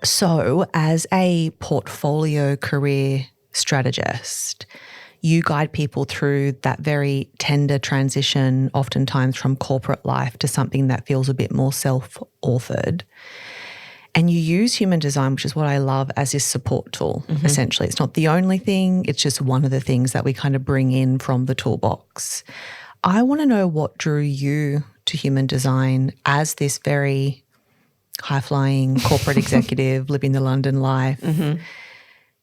So as a portfolio career strategist, you guide people through that very tender transition, oftentimes from corporate life to something that feels a bit more self-authored. And you use human design, which is what I love, as this support tool, essentially. It's not the only thing. It's just one of the things that we kind of bring in from the toolbox. I want to know what drew you to human design as this very high-flying corporate executive living the London life.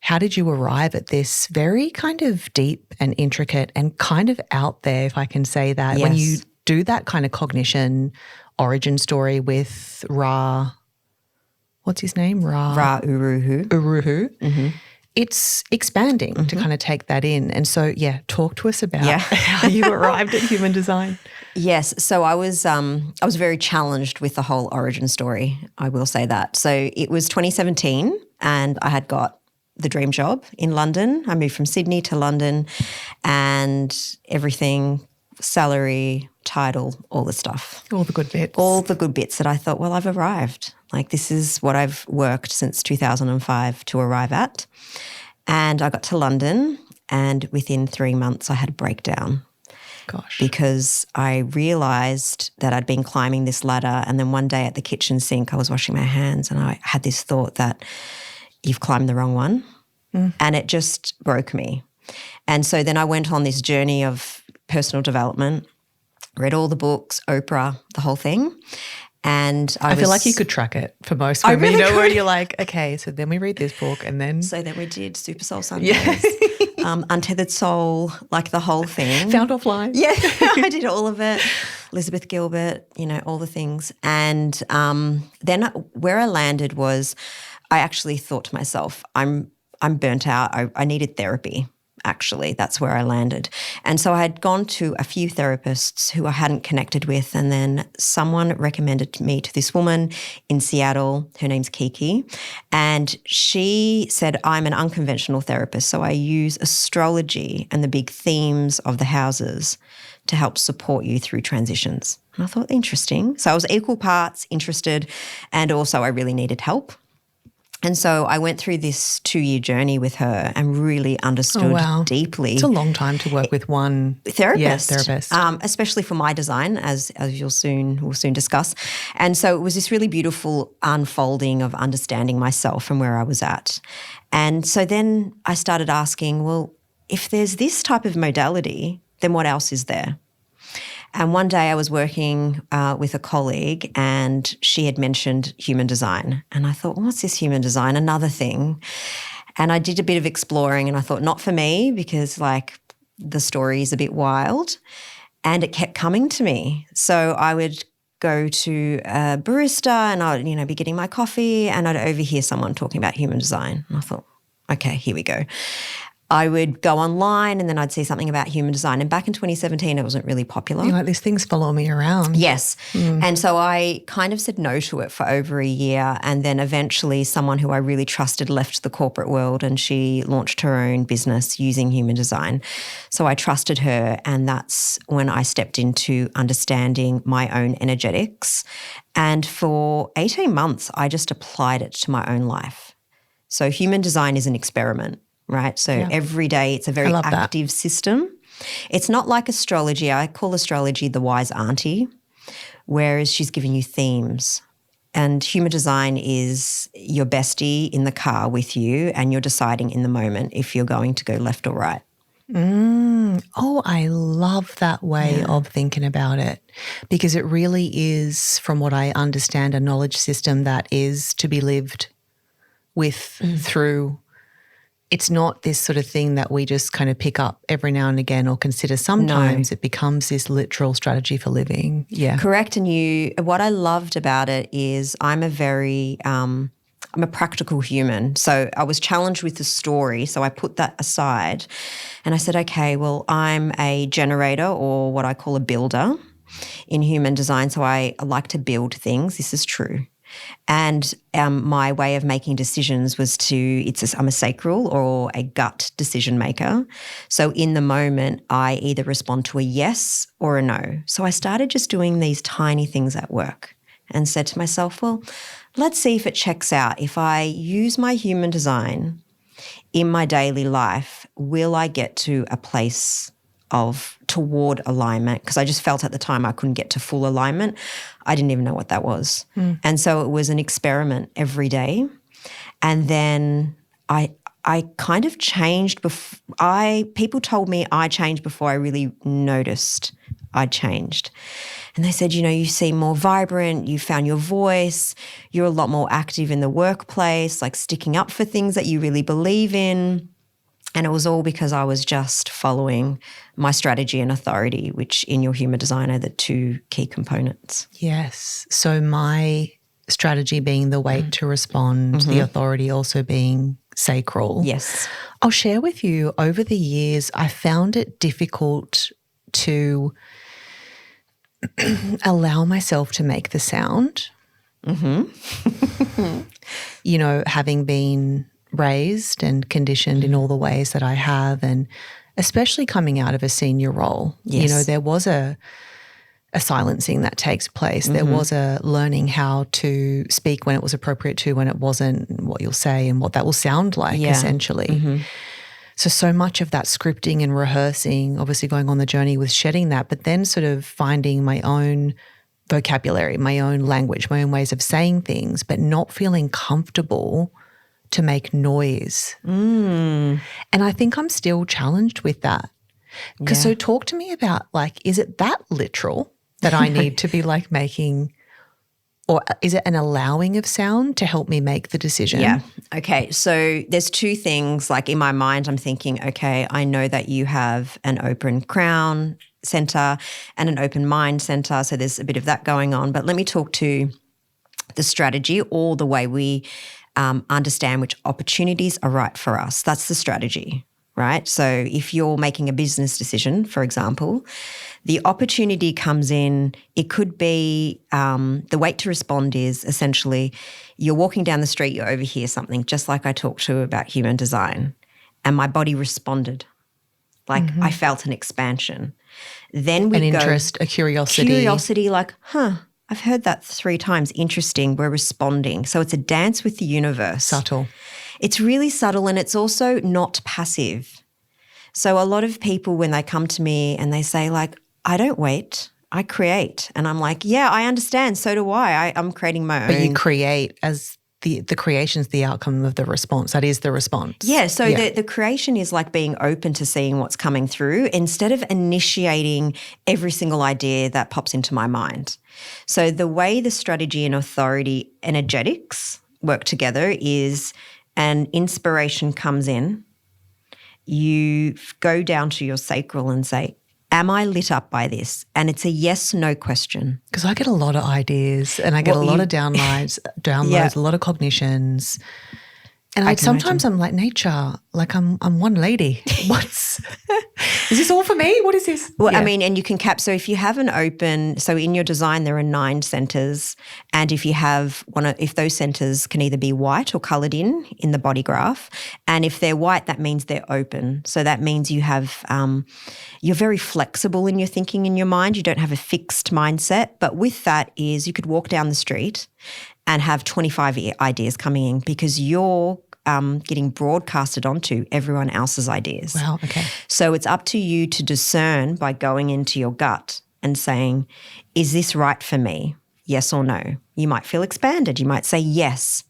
How did you arrive at this very kind of deep and intricate and kind of out there, if I can say that, when you do that kind of cognition origin story with Ra, what's his name? Ra Uru Hu. It's expanding to kind of take that in. And so, talk to us about how you arrived at human design. Yes. So I was very challenged with the whole origin story, I will say that. So it was 2017 and I had got the dream job in London. I moved from Sydney to London and everything, salary, title, all the stuff. All the good bits. All the good bits that I thought, well, I've arrived. Like this is what I've worked since 2005 to arrive at. And I got to London and within 3 months I had a breakdown. Gosh. Because I realised that I'd been climbing this ladder and then one day at the kitchen sink I was washing my hands and I had this thought that you've climbed the wrong one. And it just broke me. And so then I went on this journey of personal development, read all the books, Oprah, the whole thing. And I feel like you could track it for most women, really where you're like, okay, so then we read this book and then. So then we did Super Soul Sundays, Untethered Soul, like the whole thing. Found Offline. Yeah, I did all of it. Elizabeth Gilbert, all the things. And then where I landed was I actually thought to myself, I'm burnt out. I needed therapy. Actually, that's where I landed. And so I had gone to a few therapists who I hadn't connected with, and then someone recommended me to this woman in Seattle. Her name's Kiki, and she said, I'm an unconventional therapist, so I use astrology and the big themes of the houses to help support you through transitions. And I thought, interesting. So I was equal parts interested, and also I really needed help. And so I went through this 2-year journey with her and really understood deeply. It's a long time to work with one therapist. Therapist. Especially for my design, as we'll soon discuss. And so it was this really beautiful unfolding of understanding myself and where I was at. And so then I started asking, well, if there's this type of modality, then what else is there? And one day I was working with a colleague and she had mentioned human design. And I thought, what's this human design? Another thing. And I did a bit of exploring and I thought, not for me, because like the story is a bit wild. And it kept coming to me. So I would go to a barista and I'd, be getting my coffee and I'd overhear someone talking about human design. And I thought, okay, here we go. I would go online and then I'd see something about human design. And back in 2017, it wasn't really popular. You're like, these things follow me around. Yes. And so I kind of said no to it for over a year. And then eventually someone who I really trusted left the corporate world and she launched her own business using human design. So I trusted her and that's when I stepped into understanding my own energetics. And for 18 months, I just applied it to my own life. So human design is an experiment. Right. So every day it's a very active system. It's not like astrology. I call astrology the wise auntie, whereas she's giving you themes. And human design is your bestie in the car with you and you're deciding in the moment if you're going to go left or right. Oh, I love that way of thinking about it because it really is, from what I understand, a knowledge system that is to be lived with through. It's not this sort of thing that we just kind of pick up every now and again or consider. Sometimes it becomes this literal strategy for living. Yeah. Correct. And what I loved about it is I'm a practical human. So I was challenged with the story. So I put that aside and I said, okay, well, I'm a generator or what I call a builder in human design. So I like to build things. This is true. And my way of making decisions was I'm a sacral or a gut decision maker. So in the moment, I either respond to a yes or a no. So I started just doing these tiny things at work. and said to myself, well, let's see if it checks out. If I use my human design in my daily life, will I get to a place of toward alignment? Because I just felt at the time I couldn't get to full alignment. I didn't even know what that was. And so it was an experiment every day. And then I kind of changed. People told me I changed before I really noticed I changed. And they said, you seem more vibrant, you found your voice, you're a lot more active in the workplace, like sticking up for things that you really believe in. And it was all because I was just following my strategy and authority, which in your human design are the two key components. Yes. So my strategy being the weight to respond, the authority also being sacral. Yes. I'll share with you, over the years, I found it difficult to allow myself to make the sound. Having been raised and conditioned in all the ways that I have, and especially coming out of a senior role, there was a silencing that takes place. There was a learning how to speak when it was appropriate to, when it wasn't, what you'll say and what that will sound like, essentially. So much of that scripting and rehearsing, obviously going on the journey with shedding that, but then sort of finding my own vocabulary, my own language, my own ways of saying things, but not feeling comfortable to make noise. And I think I'm still challenged with that. So talk to me about, is it that literal that I need to be making, or is it an allowing of sound to help me make the decision? Yeah. Okay. So there's two things. In my mind, I'm thinking, okay, I know that you have an open crown center and an open mind center. So there's a bit of that going on. But let me talk to the strategy, or the way we understand which opportunities are right for us. That's the strategy, right? So if you're making a business decision, for example, the opportunity comes in. It could be the weight to respond is essentially you're walking down the street, you overhear something, just like I talked to about human design, and my body responded. I felt an expansion. Then we an interest, a curiosity. I've heard that 3 times. Interesting. We're responding. So it's a dance with the universe. Subtle. It's really subtle, and it's also not passive. So a lot of people, when they come to me and they say I don't wait, I create. And I'm like, yeah, I understand. So do I. I'm creating my own. But you create as the creation's the outcome of the response. That is the response. Yeah. So the creation is being open to seeing what's coming through instead of initiating every single idea that pops into my mind. So the way the strategy and authority energetics work together is an inspiration comes in, you go down to your sacral and say, am I lit up by this? And it's a yes/no question. Because I get a lot of ideas and I get a lot of downloads, a lot of cognitions. And sometimes I'm like nature, I'm one lady. Is this all for me? What is this? Well, I mean, and you can so if you have an open, so in your design there are 9 centers, and if you have if those centers can either be white or colored in the body graph, and if they're white, that means they're open. So that means you have, you're very flexible in your thinking in your mind. You don't have a fixed mindset, but with that is you could walk down the street and have 25 ideas coming in because you're getting broadcasted onto everyone else's ideas. Wow, okay. So it's up to you to discern by going into your gut and saying, is this right for me? Yes or no? You might feel expanded. You might say yes.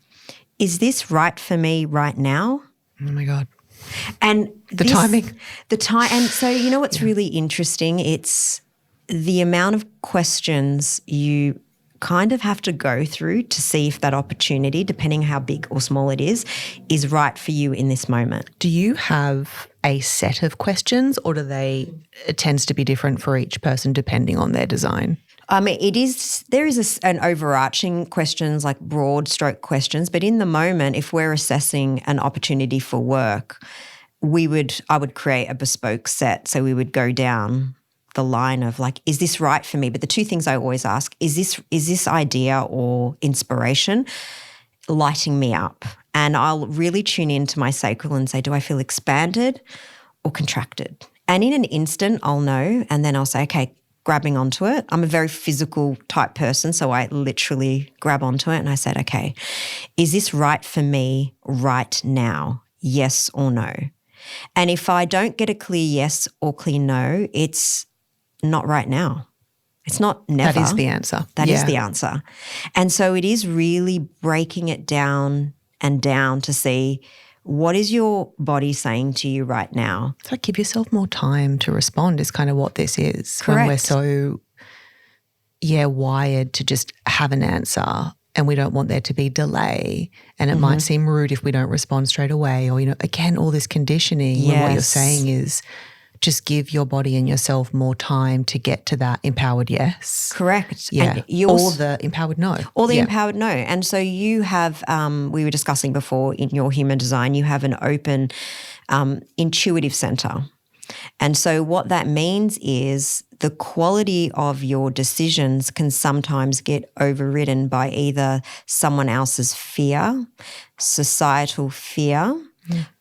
Is this right for me right now? Oh my God. And timing. And so you know what's really interesting? It's the amount of questions you kind of have to go through to see if that opportunity, depending how big or small it is right for you in this moment. Do you have a set of questions, or it tends to be different for each person depending on their design? There is an overarching questions, like broad stroke questions, but in the moment, if we're assessing an opportunity for work, I would create a bespoke set. So we would go down the line of is this right for me? But the 2 things I always ask, is this idea or inspiration lighting me up? And I'll really tune into my sacral and say, do I feel expanded or contracted? And in an instant, I'll know, and then I'll say, okay, grabbing onto it. I'm a very physical type person, so I literally grab onto it and I said, okay, is this right for me right now? Yes or no? And if I don't get a clear yes or clear no, it's not right now. It's not never. That is the answer. That is the answer. And so it is really breaking it down and down to see what is your body saying to you right now. So give yourself more time to respond is kind of what this is. Correct. When we're so, wired to just have an answer and we don't want there to be delay, and it might seem rude if we don't respond straight away, or, again, all this conditioning when what you're saying is just give your body and yourself more time to get to that empowered yes. Correct. Yeah. Or the empowered no. Or the empowered no. And so you have, we were discussing before in your human design, you have an open intuitive center. And so what that means is the quality of your decisions can sometimes get overridden by either someone else's fear, societal fear,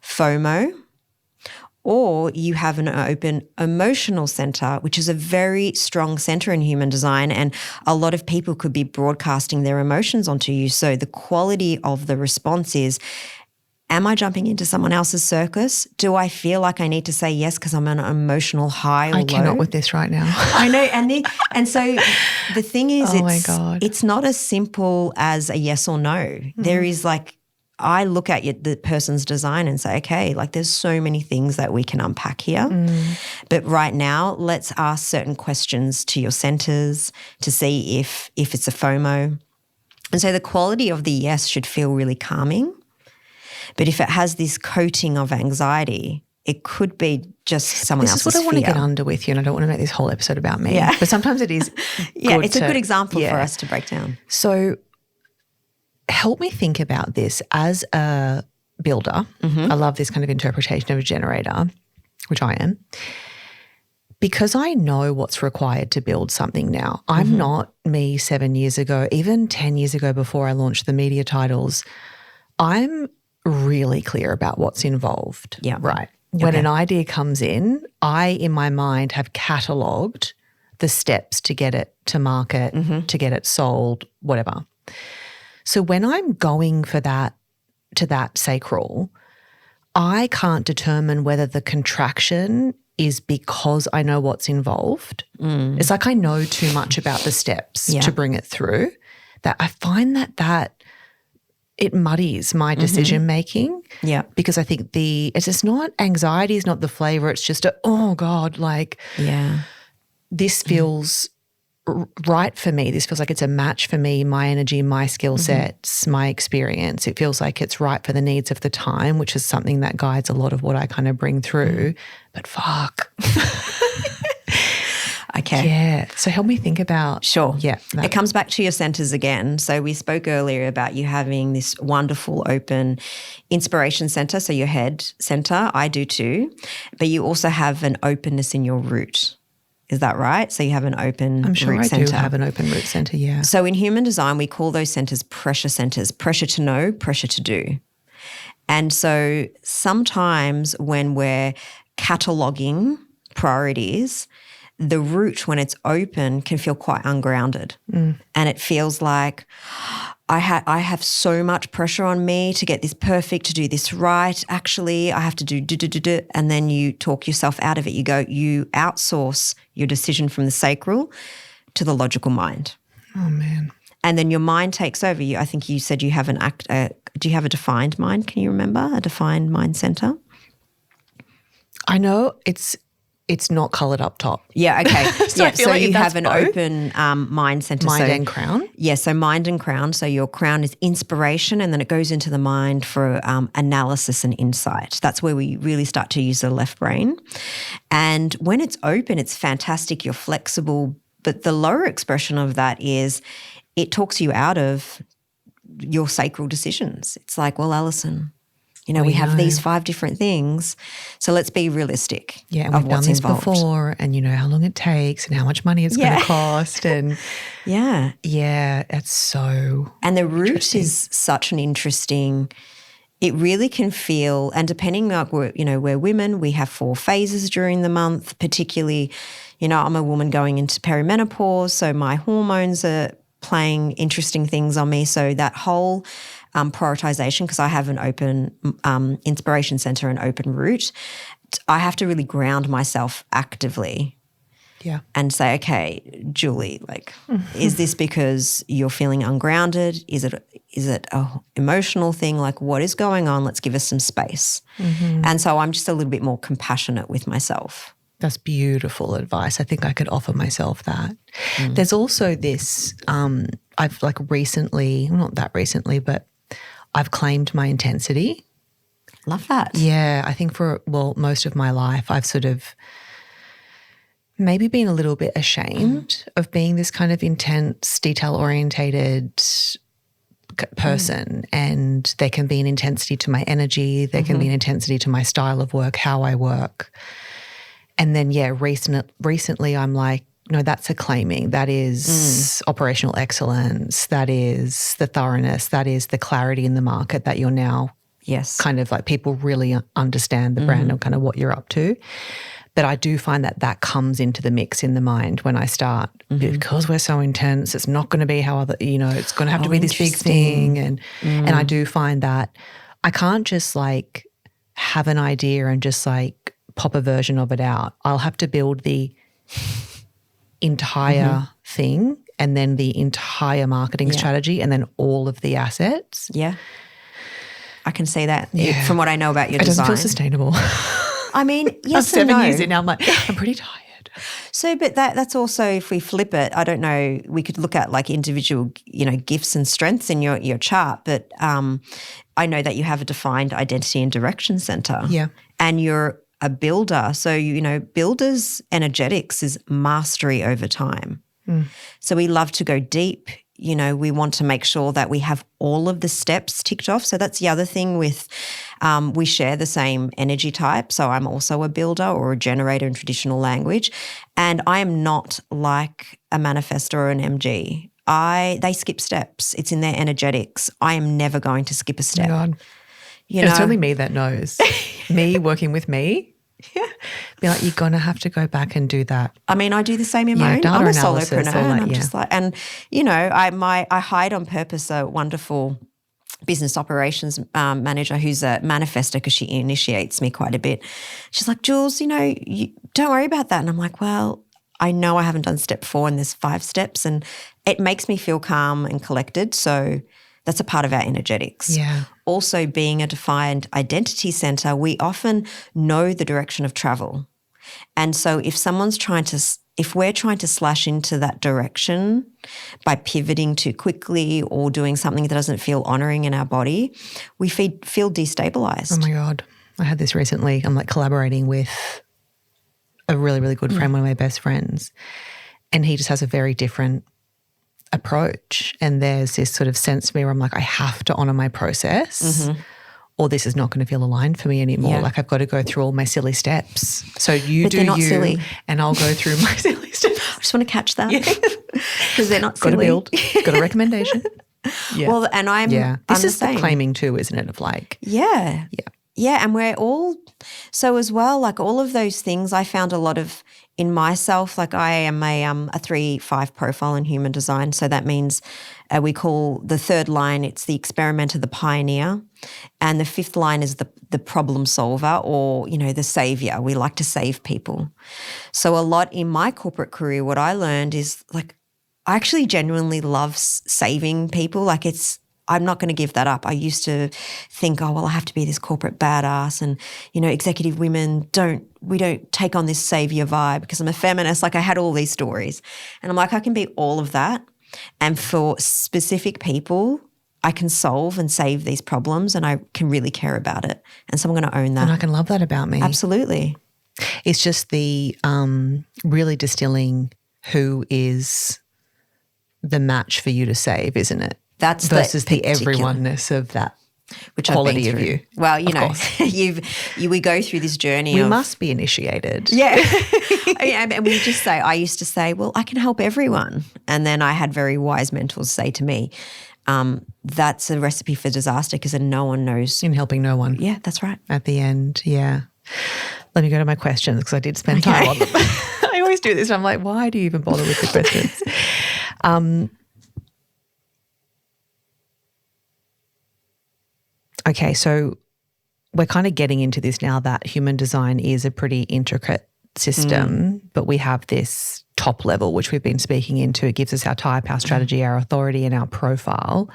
FOMO, or you have an open emotional center, which is a very strong center in human design, and a lot of people could be broadcasting their emotions onto you. So the quality of the response is, am I jumping into someone else's circus? Do I feel like I need to say yes because I'm on an emotional high or low? I cannot with this right now. I know. And so the thing is, God. It's not as simple as a yes or no. There is I look at the person's design and say, okay, there's so many things that we can unpack here. But right now, let's ask certain questions to your centers to see if it's a FOMO. And so the quality of the yes should feel really calming. But if it has this coating of anxiety, it could be just someone else's fear. This is what I want to get under with you, and I don't want to make this whole episode about me. Yeah. But sometimes it is it's a good example for us to break down. So help me think about this as a builder. I love this kind of interpretation of a generator, which I am. Because I know what's required to build something now. I'm not me 7 years ago, even 10 years ago before I launched the media titles. I'm really clear about what's involved. Yeah. Right. When an idea comes in, I, in my mind, have catalogued the steps to get it to market, to get it sold, whatever. So when I'm going for that, to that sacral, I can't determine whether the contraction is because I know what's involved. It's like I know too much about the steps to bring it through, that I find that it muddies my decision making. Yeah. Because I think it's just not, anxiety is not the flavor. It's just oh God, this feels right for me. This feels like it's a match for me, my energy, my skill sets, my experience. It feels like it's right for the needs of the time, which is something that guides a lot of what I kind of bring through. But fuck. Okay. Yeah. So help me think about. Sure. Yeah. It comes back to your centers again. So we spoke earlier about you having this wonderful open inspiration center, so your head center. I do too. But you also have an openness in your root. Is that right? So you have an open I'm sure root I center. do have an open root center, yeah. So in human design, we call those centers: pressure to know, pressure to do. And so sometimes when we're cataloging priorities, the root, when it's open, can feel quite ungrounded. And it feels like I have so much pressure on me to get this perfect, to do this right. Actually, I have to do. And then you talk yourself out of it. You outsource your decision from the sacral to the logical mind. Oh, man. And then your mind takes over. I think you said you have do you have a defined mind? Can you remember a defined mind center? I know it's not coloured up top. Yeah, okay. So you have an both. open mind center. Mind and crown? Yeah, so mind and crown. So your crown is inspiration, and then it goes into the mind for analysis and insight. That's where we really start to use the left brain. And when it's open, it's fantastic. You're flexible. But the lower expression of that is it talks you out of your sacral decisions. It's like, well, Alison, we have these 5 different things, so let's be realistic. Yeah, and of we've done what's this involved. before, and you know how long it takes and how much money it's going to cost. And yeah, it's so And the root is such an interesting it really can feel, and depending on, we're women, we have 4 phases during the month, particularly, I'm a woman going into perimenopause, so my hormones are playing interesting things on me. So that whole prioritization, because I have an open inspiration center, an open route, I have to really ground myself actively. Yeah. And say, okay, Julie, is this because you're feeling ungrounded? Is it a emotional thing? Like, what is going on? Let's give us some space. Mm-hmm. And so I'm just a little bit more compassionate with myself. That's beautiful advice. I think I could offer myself that. There's also this, I've recently, well, not that recently, but I've claimed my intensity. Love that. Yeah. I think most of my life I've sort of maybe been a little bit ashamed of being this kind of intense, detail-orientated person, and there can be an intensity to my energy, there can be an intensity to my style of work, how I work. And then, recently I'm like, no, that's a claiming. That is operational excellence. That is the thoroughness. That is the clarity in the market that you're now kind of people really understand the brand and kind of what you're up to. But I do find that comes into the mix in the mind when I start, because we're so intense, it's not going to be how it's going to have to be this big thing. And I do find that I can't just have an idea and just pop a version of it out. I'll have to build the entire thing, and then the entire marketing strategy, and then all of the assets. Yeah. I can see that from what I know about your design. It doesn't feel sustainable. I mean, yes I'm and no. 7 years in now, I'm I'm pretty tired. So, but that's also, if we flip it, I don't know, we could look at individual, gifts and strengths in your chart, but I know that you have a defined identity and direction center. Yeah. And you're a builder. So, builders' energetics is mastery over time. So we love to go deep. We want to make sure that we have all of the steps ticked off. So that's the other thing with, we share the same energy type. So I'm also a builder or a generator in traditional language. And I am not like a manifestor or an MG. They skip steps. It's in their energetics. I am never going to skip a step. Oh God. It's only me that knows. Me working with me. Yeah. Be like, you're going to have to go back and do that. I mean, I do the same in my own. I'm a solopreneur, and I'm just I hired on purpose a wonderful business operations manager who's a manifestor, because she initiates me quite a bit. She's like, Jules, you don't worry about that. And I'm like, well, I know I haven't done step 4 and there's 5 steps, and it makes me feel calm and collected. So that's a part of our energetics. Yeah. Also, being a defined identity center, we often know the direction of travel. And so if we're trying to slash into that direction by pivoting too quickly or doing something that doesn't feel honoring in our body, we feel destabilized. Oh my God. I had this recently. I'm collaborating with a really, really good friend, one of my best friends, and he just has a very different approach. And there's this sort of sense to me where I'm like, I have to honor my process or this is not going to feel aligned for me anymore. Yeah. I've got to go through all my silly steps. So you but do they're not you silly. And I'll go through my silly steps. I just want to catch that because they're not silly. Got to build. Got a recommendation. Yeah. Well, and this is the claiming too, isn't it? Of Yeah, and we're all, so as well, all of those things I found a lot of in myself. I am a 3-5 profile in human design. So that means we call the 3rd line, it's the experimenter, the pioneer. And the 5th line is the problem solver, or, the savior. We like to save people. So a lot in my corporate career, what I learned is I actually genuinely love saving people. I'm not going to give that up. I used to think, oh, well, I have to be this corporate badass, and, executive women we don't take on this savior vibe because I'm a feminist. I had all these stories, and I'm like, I can be all of that. And for specific people, I can solve and save these problems, and I can really care about it. And so I'm going to own that. And I can love that about me. Absolutely. It's just the really distilling who is the match for you to save, isn't it? That's versus the everyoneness of that quality of you. Well, we go through this journey. We must be initiated. Yeah. And I used to say, well, I can help everyone. And then I had very wise mentors say to me, that's a recipe for disaster because then no one knows. In helping no one. Yeah, that's right. At the end, yeah. Let me go to my questions because I did spend time on them. I always do this. And I'm like, why do you even bother with the questions? Okay, so we're kind of getting into this now that human design is a pretty intricate system, but we have this top level, which we've been speaking into. It gives us our type, our strategy, our authority, and our profile.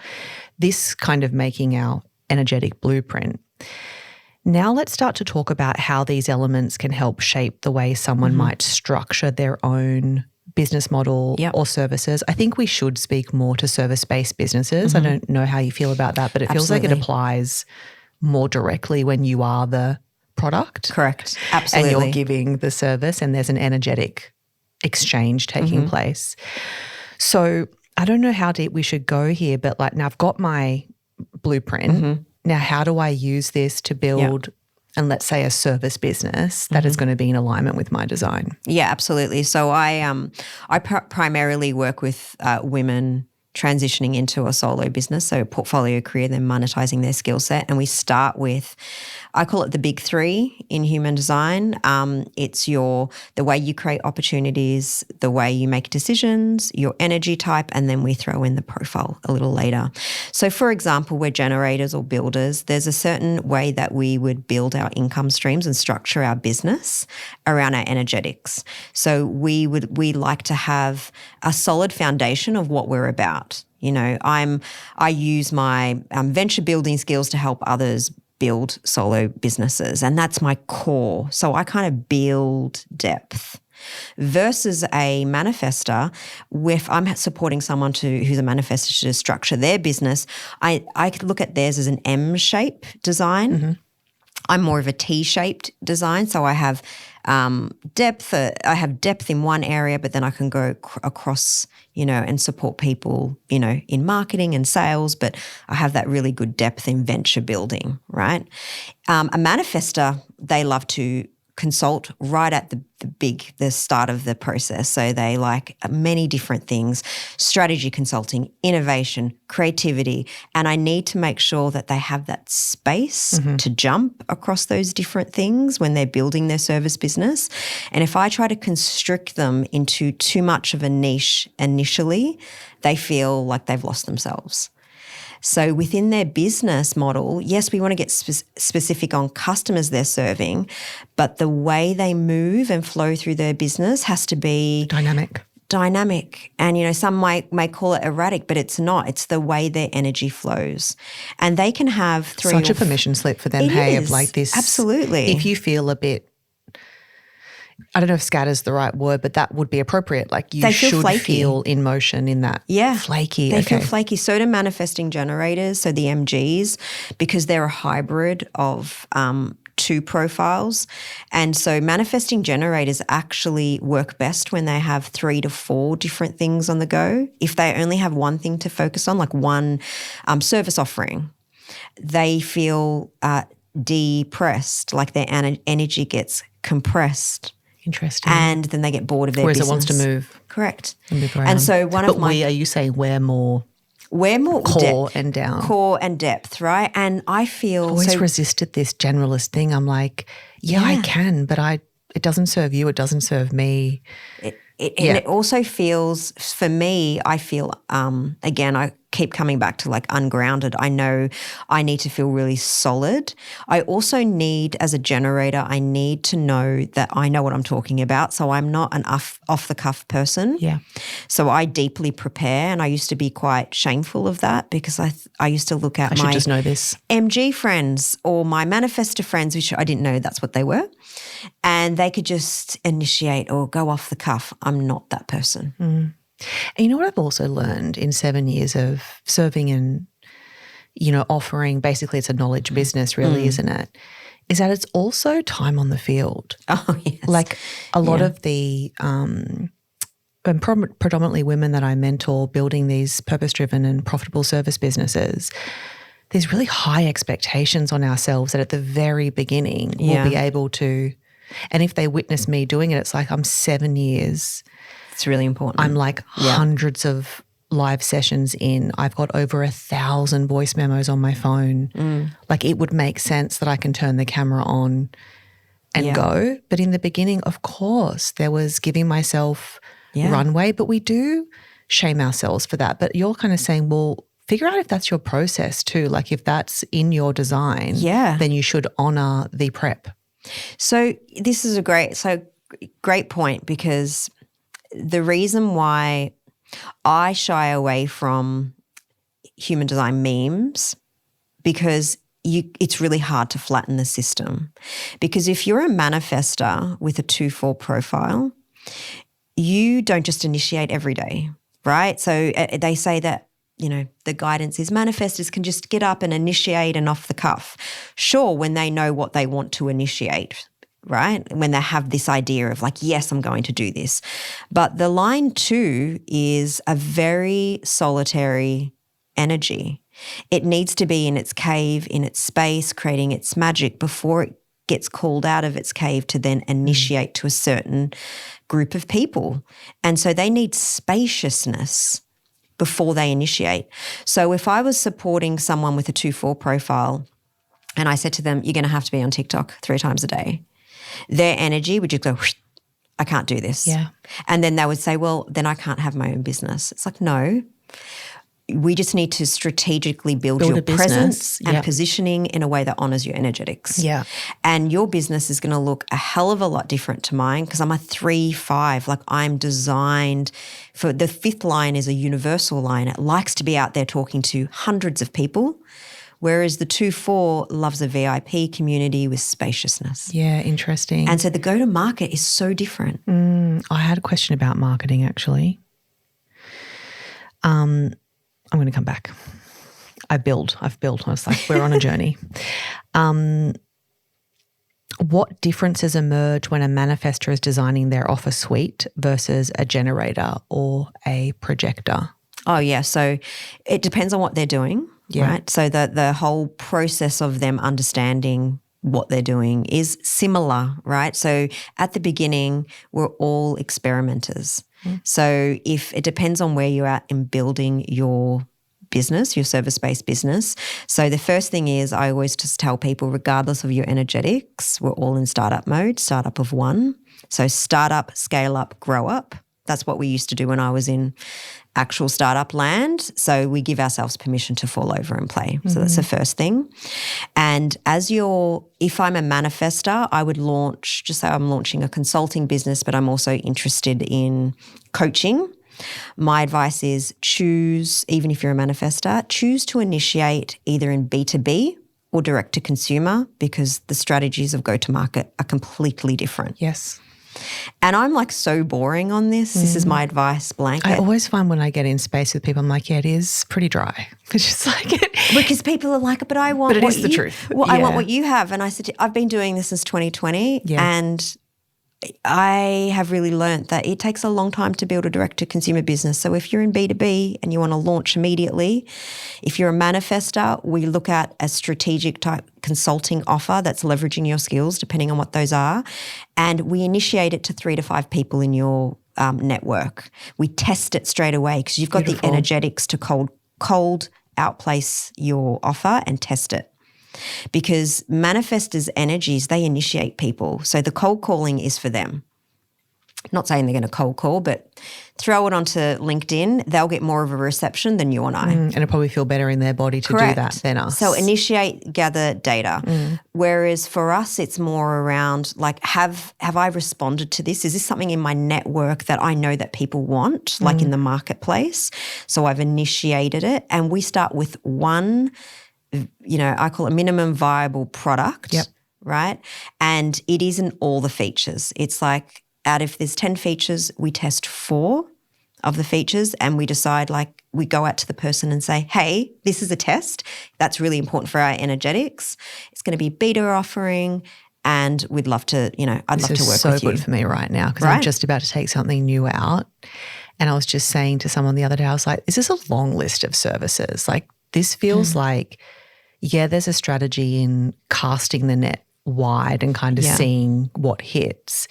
This kind of making our energetic blueprint. Now let's start to talk about how these elements can help shape the way someone might structure their own business model or services. I think we should speak more to service-based businesses. I don't know how you feel about that, but it feels like it applies more directly when you are the product. Correct. Absolutely. And you're giving the service and there's an energetic exchange taking place. So I don't know how deep we should go here, but like now I've got my blueprint. Now how do I use this to build and let's say a service business that is going to be in alignment with my design? Yeah, absolutely. So I primarily work with women transitioning into a solo business, so portfolio career, then monetizing their skill set. And we start with, I call it the big three in human design. It's the way you create opportunities, the way you make decisions, your energy type, and then we throw in the profile a little later. So for example, we're generators or builders. There's a certain way that we would build our income streams and structure our business around our energetics. So we like to have a solid foundation of what we're about. You know, I use my venture building skills to help others build solo businesses, and that's my core. So I kind of build depth. Versus a manifester, if I'm supporting someone who's a manifester to structure their business, I could look at theirs as an M-shape design. I'm more of a T-shaped design, so I have depth. I have depth in one area, but then I can go across, and support people, in marketing and sales. But I have that really good depth in venture building, right? A manifester, they love to consult right at the start of the process. So they like many different things: strategy consulting, innovation, creativity. And I need to make sure that they have that space to jump across those different things when they're building their service business. And if I try to constrict them into too much of a niche initially, they feel like they've lost themselves. So within their business model, yes, we want to get specific on customers they're serving, but the way they move and flow through their business has to be dynamic. And, some may call it erratic, but it's not. It's the way their energy flows. And they can have such a permission slip for them, of like this. Absolutely. If you feel a bit, I don't know if scatter's the right word, but that would be appropriate. Like you should feel in motion in that. Yeah. Flaky. They feel flaky. So do manifesting generators, so the MGs, because they're a hybrid of two profiles. And so manifesting generators actually work best when they have 3 to 4 different things on the go. If they only have one thing to focus on, like one service offering, they feel depressed, like their energy gets compressed. Interesting. And then they get bored of their business. Whereas it wants to move. Correct. And move around. And so are you saying we're more core and down? Core and depth, right? And I feel... I've always resisted this generalist thing. I'm like, I can, but it doesn't serve you. It doesn't serve me. And it also feels, for me, I feel, again, I keep coming back to like ungrounded. I know I need to feel really solid. I also need, as a generator, I need to know that I know what I'm talking about. So I'm not an off-the-cuff person. Yeah. So I deeply prepare, and I used to be quite shameful of that because I used to look at I should just know this. MG friends or my manifestor friends, which I didn't know that's what they were, and they could just initiate or go off the cuff. I'm not that person. And you know what I've also learned in 7 years of serving and, offering, basically it's a knowledge business really, isn't it, is that it's also time on the field. Oh, yes. Like a lot of the and predominantly women that I mentor building these purpose-driven and profitable service businesses, there's really high expectations on ourselves that at the very beginning we'll be able to, and if they witness me doing it, it's like I'm 7 years. It's really important. I'm like hundreds of live sessions in, I've got over 1,000 voice memos on my phone. Like it would make sense that I can turn the camera on and go. But in the beginning, of course, there was giving myself runway, but we do shame ourselves for that. But you're kind of saying, well, figure out if that's your process too. Like if that's in your design, then you should honor the prep. So this is a great point, because the reason why I shy away from human design memes, because it's really hard to flatten the system. Because if you're a manifester with a 2-4 profile, you don't just initiate every day, right? So they say that, you know, the guidance is manifestors can just get up and initiate and off the cuff. Sure, when they know what they want to initiate, right? When they have this idea of like, yes, I'm going to do this. But the line 2 is a very solitary energy. It needs to be in its cave, in its space, creating its magic before it gets called out of its cave to then initiate to a certain group of people. And so they need spaciousness before they initiate. So if I was supporting someone with a 2-4 profile and I said to them, you're going to have to be on TikTok 3 times a day, their energy would just go, I can't do this. Yeah. And then they would say, well, then I can't have my own business. It's like, no, we just need to strategically build your presence and positioning in a way that honors your energetics. Yeah. And your business is going to look a hell of a lot different to mine, because I'm a 3-5. Like I'm designed for, the 5th line is a universal line. It likes to be out there talking to hundreds of people, whereas the 2-4 loves a VIP community with spaciousness. Yeah, interesting. And so the go-to-market is so different. I had a question about marketing actually. I'm going to come back. I've built. I was like, we're on a journey. What differences emerge when a manifestor is designing their offer suite versus a generator or a projector? Oh, yeah. So it depends on what they're doing, right? So the whole process of them understanding what they're doing is similar, right? So at the beginning, we're all experimenters. So if it depends on where you're at in building your business, your service-based business. So the first thing is I always just tell people, regardless of your energetics, we're all in startup mode, startup of 1. So startup, scale up, grow up. That's what we used to do when I was in actual startup land. So we give ourselves permission to fall over and play. So that's the first thing. And if I'm a manifestor, I would just say I'm launching a consulting business, but I'm also interested in coaching. My advice is even if you're a manifestor, choose to initiate either in B2B or direct to consumer, because the strategies of go-to-market are completely different. Yes. And I'm like so boring on this. This is my advice blanket. I always find when I get in space with people, I'm like, yeah, it is pretty dry. It's just like it. Because people are like, but I want But it is the truth. Well, I want what you have. And I said, I've been doing this since 2020 and I have really learnt that it takes a long time to build a direct-to-consumer business. So if you're in B2B and you want to launch immediately, if you're a manifestor, we look at a strategic type consulting offer that's leveraging your skills, depending on what those are, and we initiate it to 3 to 5 people in your network. We test it straight away because you've got the energetics to cold outplace your offer and test it. Because manifestors' energies, they initiate people. So the cold calling is for them. Not saying they're going to cold call, but throw it onto LinkedIn, they'll get more of a reception than you and I. And it'll probably feel better in their body to do that than us. So initiate, gather data. Whereas for us, it's more around like, have I responded to this? Is this something in my network that I know that people want, like in the marketplace? So I've initiated it, and we start with one, I call it minimum viable product, right? And it isn't all the features. It's like if there's 10 features, we test 4 of the features and we decide, like, we go out to the person and say, hey, this is a test. That's really important for our energetics. It's going to be beta offering and we'd love to, I'd love to work with you. This is so good for me right now because I'm just about to take something new out. And I was just saying to someone the other day, I was like, is this a long list of services? Like, this feels like, there's a strategy in casting the net wide and kind of seeing what hits.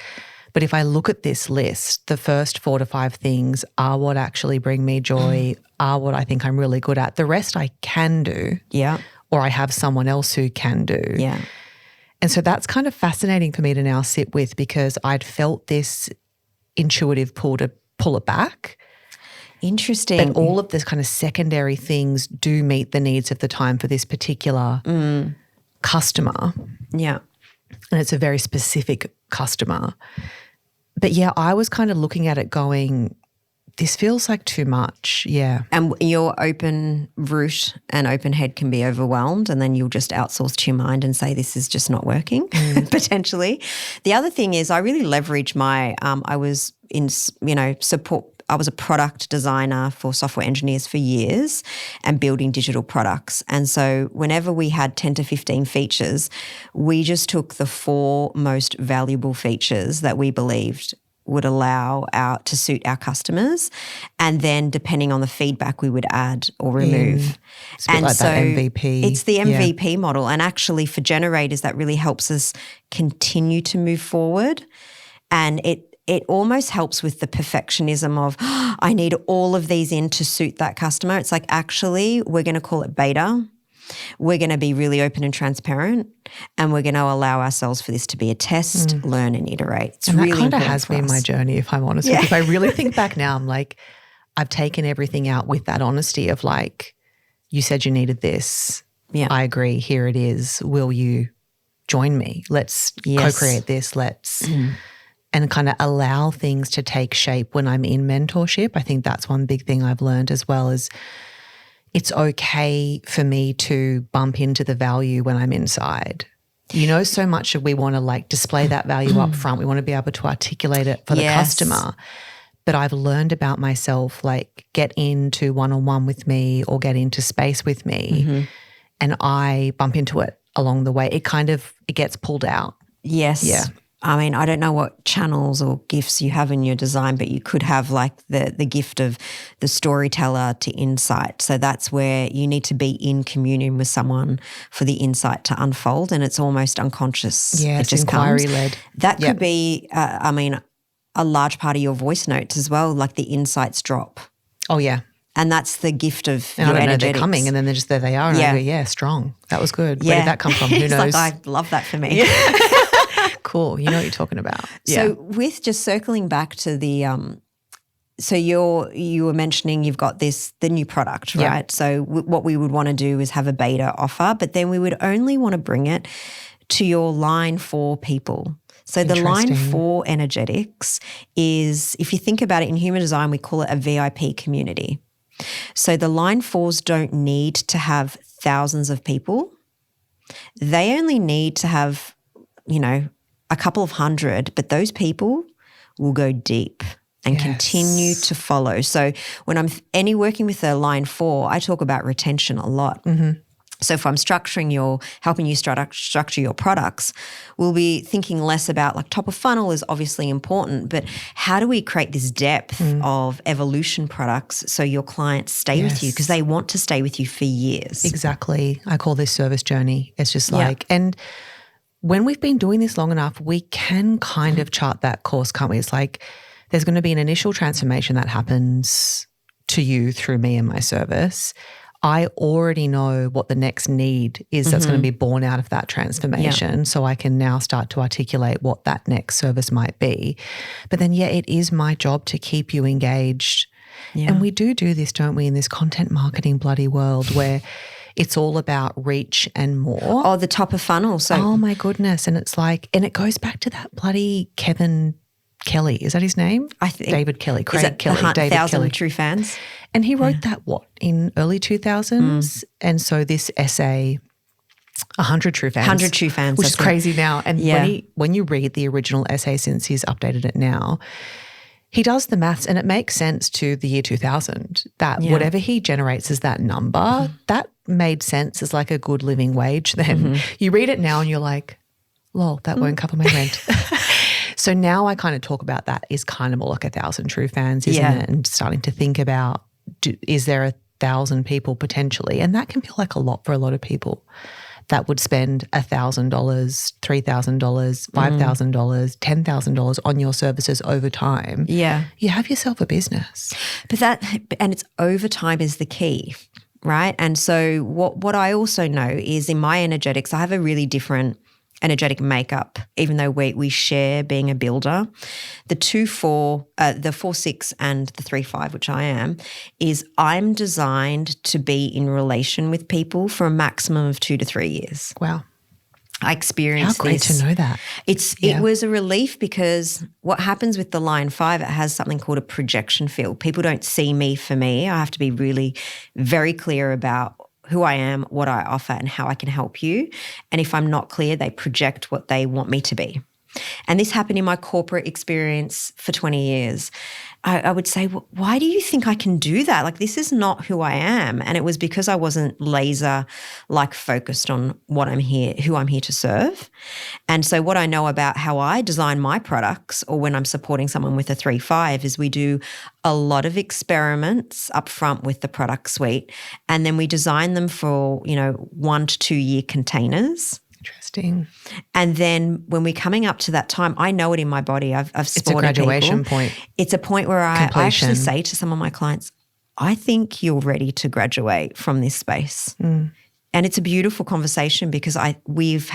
But if I look at this list, the first 4 to 5 things are what actually bring me joy, are what I think I'm really good at. The rest I can do. Yeah. Or I have someone else who can do. Yeah. And so that's kind of fascinating for me to now sit with, because I'd felt this intuitive pull to pull it back. Interesting. But all of this kind of secondary things do meet the needs of the time for this particular customer. Yeah. And it's a very specific customer. But yeah, I was kind of looking at it going, this feels like too much. Yeah. And your open root and open head can be overwhelmed, and then you'll just outsource to your mind and say, this is just not working, potentially. The other thing is I really leverage my, I was in, support. I was a product designer for software engineers for years and building digital products. And so whenever we had 10 to 15 features, we just took the 4 most valuable features that we believed would allow to suit our customers, and then depending on the feedback we would add or remove. It's a bit like that MVP. It's the MVP model, and actually for generators that really helps us continue to move forward, and it almost helps with the perfectionism of, I need all of these in to suit that customer. It's like, actually, we're going to call it beta. We're going to be really open and transparent, and we're going to allow ourselves for this to be a test, learn and iterate. It's and really that kind of important has for been us. my journey, if I'm honest with you. If I really think back now, I'm like, I've taken everything out with that honesty of like, you said you needed this. Yeah. I agree. Here it is. Will you join me? Let's co-create this. Let's and kind of allow things to take shape when I'm in mentorship. I think that's one big thing I've learned as well, is it's okay for me to bump into the value when I'm inside. So much of we want to like display that value up front. We want to be able to articulate it for the customer. But I've learned about myself, like get into one-on-one with me or get into space with me, and I bump into it along the way. It gets pulled out. Yes. Yeah. I mean, I don't know what channels or gifts you have in your design, but you could have like the gift of the storyteller to insight. So that's where you need to be in communion with someone for the insight to unfold, and it's almost unconscious. Yeah, it it's just inquiry-led. That could be, a large part of your voice notes as well, like the insights drop. Oh, yeah. And that's the gift of And your I don't know, energetics. they're coming and then they're just there they are. And I go, strong. That was good. Where did that come from? Who It's knows? like, I love that for me. Cool. You know what you're talking about. So with just circling back to the so you were mentioning you've got the new product, right? Yeah. So what we would want to do is have a beta offer, but then we would only want to bring it to your line 4 people. So the line 4 energetics is, if you think about it in human design, we call it a VIP community. So the line 4s don't need to have thousands of people. They only need to have, a couple of hundred, but those people will go deep and continue to follow. So when I'm working with a line 4, I talk about retention a lot. So if I'm helping you structure your products, we'll be thinking less about like top of funnel is obviously important, but how do we create this depth of evolution products so your clients stay with you, because they want to stay with you for years. Exactly. I call this service journey. It's just like, and when we've been doing this long enough, we can kind of chart that course, can't we? It's like there's going to be an initial transformation that happens to you through me and my service. I already know what the next need is that's going to be born out of that transformation. So I can now start to articulate what that next service might be. But then, it is my job to keep you engaged. Yeah. And we do this, don't we, in this content marketing bloody world where it's all about reach and more. Oh, the top of funnel. So, oh my goodness. And it's like, and it goes back to that bloody Kevin Kelly. Is that his name? I think. David Kelly. Craig is it Kelly. the David 1,000 Kelly. True Fans? And he wrote that, in early 2000s? And so this essay, 100 True Fans. 100 True Fans. Which is crazy now. And Yeah. when you read the original essay, since he's updated it now, he does the maths and it makes sense to the year 2000 that whatever he generates as that number, that made sense as like a good living wage then. You read it now and you're like, lol, that won't cover my rent. So now I kind of talk about that is kind of more like 1,000 True Fans, isn't it? And starting to think about, is there 1,000 people potentially? And that can feel like a lot for a lot of people. that would spend $1,000, $3,000, $5,000, $10,000 on your services over time. Yeah. You have yourself a business. And it's over time is the key, right? And so what I also know is in my energetics, I have a really different energetic makeup, even though we share being a builder. The 2-4, the 4-6 and the 3-5, which I am, is I'm designed to be in relation with people for a maximum of 2 to 3 years. Wow. I experienced How great this. to know that. It was a relief because what happens with the line 5, it has something called a projection field. People don't see me for me. I have to be really very clear about who I am, what I offer, and how I can help you. And if I'm not clear, they project what they want me to be. And this happened in my corporate experience for 20 years. I would say, well, why do you think I can do that? Like, this is not who I am. And it was because I wasn't laser focused on who I'm here to serve. And so what I know about how I design my products, or when I'm supporting someone with a 3-5, is we do a lot of experiments up front with the product suite. And then we design them for, 1 to 2 year containers. Interesting. And then when we're coming up to that time, I know it in my body. I've It's a supported graduation people. point. It's a point where I Completion. actually say to some of my clients, I think you're ready to graduate from this space. And it's a beautiful conversation because we've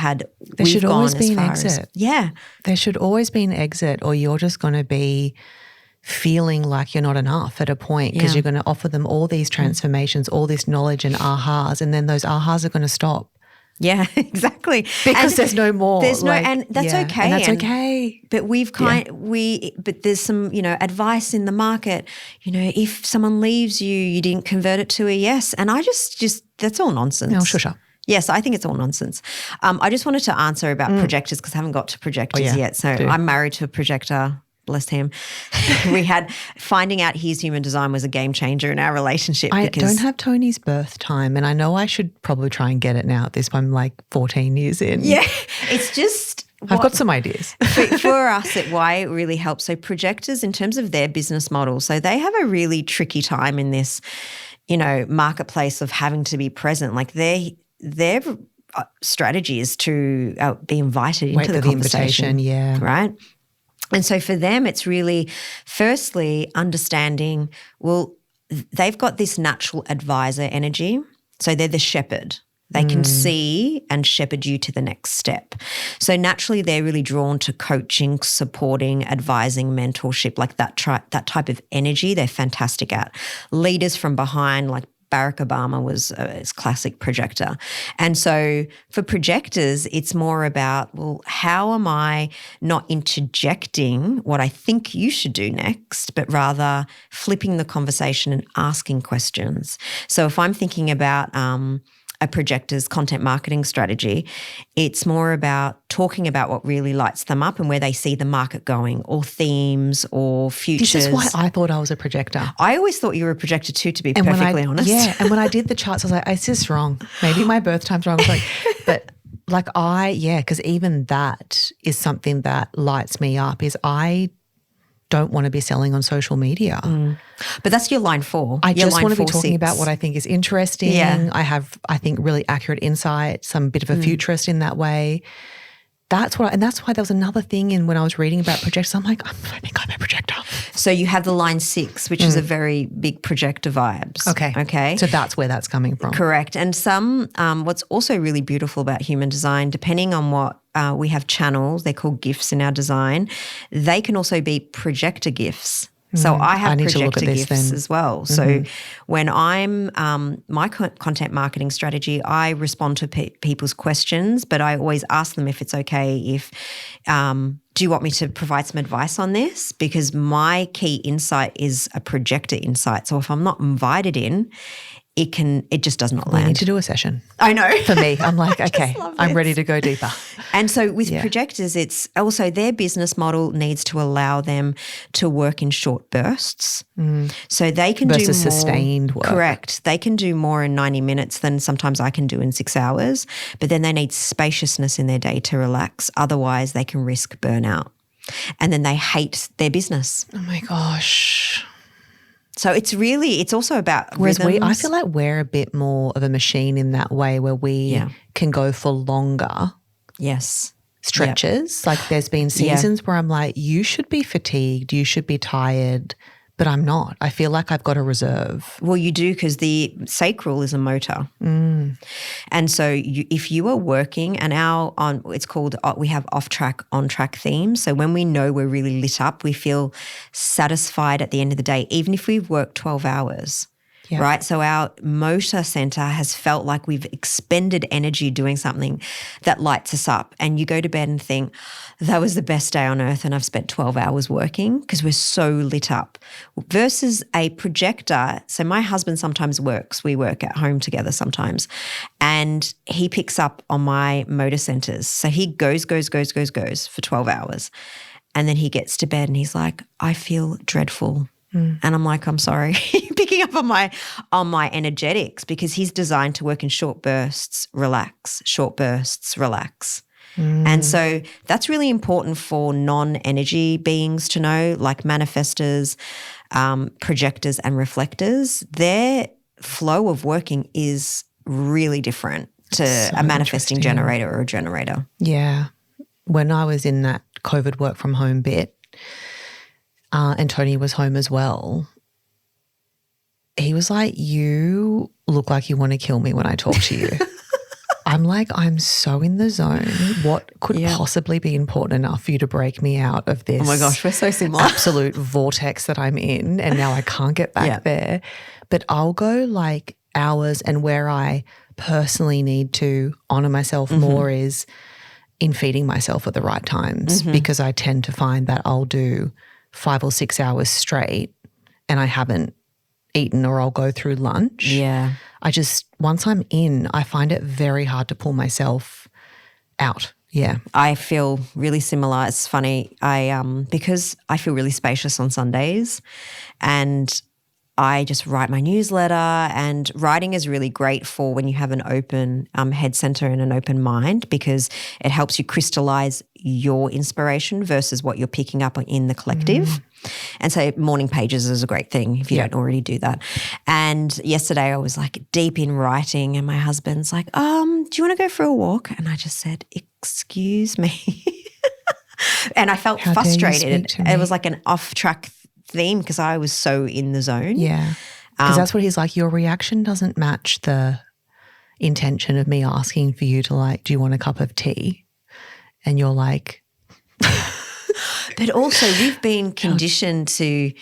should always gone be as an far exit. Yeah. There should always be an exit, or you're just going to be feeling like you're not enough at a point, because you're going to offer them all these transformations, all this knowledge and ahas, and then those ahas are going to stop. Yeah, exactly. Because there's no more. There's no, and that's okay. And that's okay. But but there's some, advice in the market, if someone leaves you, you didn't convert it to a yes. And I just that's all nonsense. No, sure. Yes, I think it's all nonsense. I just wanted to answer about projectors because I haven't got to projectors yet. So I'm married to a projector. Bless him. We had finding out his human design was a game changer in our relationship. I don't have Tony's birth time, and I know I should probably try and get it now at this point. I'm like 14 years in. Yeah, it's just I've got some ideas. for us, why it really helps. So projectors, in terms of their business model, so they have a really tricky time in this, marketplace of having to be present. Like their strategy is to be invited into the conversation. Yeah, right. And so for them, it's really, firstly, understanding, well, they've got this natural advisor energy. So they're the shepherd. They can see and shepherd you to the next step. So naturally, they're really drawn to coaching, supporting, advising, mentorship, like that type of energy they're fantastic at. Leaders from behind, like Barack Obama was a classic projector. And so for projectors, it's more about, well, how am I not interjecting what I think you should do next, but rather flipping the conversation and asking questions. So if I'm thinking about a projector's content marketing strategy, it's more about talking about what really lights them up and where they see the market going, or themes or futures. This is why I thought I was a projector. I always thought you were a projector too, to be perfectly honest. Yeah, and when I did the charts, I was like, is this wrong? Maybe my birth time's wrong. I was like, because even that is something that lights me up, is I don't want to be selling on social media. But that's your line 4. I your just want to be 4, talking 6. about what I think is interesting. Yeah. I have, I think, really accurate insights. I'm a bit of a futurist in that way. That's why there was another thing in when I was reading about projectors. I'm like, I think I'm a projector. So you have the line 6, which is a very big projector vibes. Okay. So that's where that's coming from. Correct. And what's also really beautiful about human design, depending on what we have channels, they're called gifts in our design. They can also be projector gifts. So I have projector gifts as well. So when I'm my content marketing strategy, I respond to people's questions, but I always ask them if it's okay if do you want me to provide some advice on this? Because my key insight is a projector insight. So if I'm not invited in, it just does not land. We need to do a session. I know. For me, I'm like, okay, I'm ready to go deeper. And so with projectors, it's also their business model needs to allow them to work in short bursts. So they can do more. Sustained work. Correct. They can do more in 90 minutes than sometimes I can do in 6 hours. But then they need spaciousness in their day to relax. Otherwise, they can risk burnout. And then they hate their business. Oh my gosh. So it's also about Whereas rhythms. I feel like we're a bit more of a machine in that way where we can go for longer stretches. Like there's been seasons where I'm like, you should be fatigued, you should be tired, but I'm not. I feel like I've got a reserve. Well, you do, because the sacral is a motor. And so if you are working, and it's called, we have off-track, on-track themes. So when we know we're really lit up, we feel satisfied at the end of the day, even if we've worked 12 hours. Yeah. Right? So our motor center has felt like we've expended energy doing something that lights us up. And you go to bed and think, that was the best day on earth and I've spent 12 hours working, because we're so lit up. Versus a projector. So my husband sometimes works. We work at home together sometimes. And he picks up on my motor centers. So he goes for 12 hours. And then he gets to bed and he's like, I feel dreadful. And I'm like, I'm sorry, picking up on my energetics, because he's designed to work in short bursts, relax, short bursts, relax. And so that's really important for non-energy beings to know, like manifestors, projectors and reflectors. Their flow of working is really different to a manifesting generator or a generator. Yeah. When I was in that COVID work from home bit, and Tony was home as well, he was like, you look like you want to kill me when I talk to you. I'm like, I'm so in the zone. What could possibly be important enough for you to break me out of this? Oh my gosh, we're so similar. Absolute vortex that I'm in, and now I can't get back there. But I'll go like hours, and where I personally need to honor myself more is in feeding myself at the right times, because I tend to find that I'll do 5 or 6 hours straight and I haven't eaten, or I'll go through lunch. Yeah. Once I'm in, I find it very hard to pull myself out. Yeah. I feel really similar. It's funny. Because I feel really spacious on Sundays, and I just write my newsletter, and writing is really great for when you have an open head center and an open mind, because it helps you crystallize your inspiration versus what you're picking up in the collective. And so morning pages is a great thing if you don't already do that. And yesterday I was like deep in writing, and my husband's like, do you want to go for a walk? And I just said, excuse me. And I felt frustrated. It was like an off-track theme because I was so in the zone. Yeah. Because that's what he's like, your reaction doesn't match the intention of me asking for you to like, do you want a cup of tea? And you're like. But also we've been conditioned to,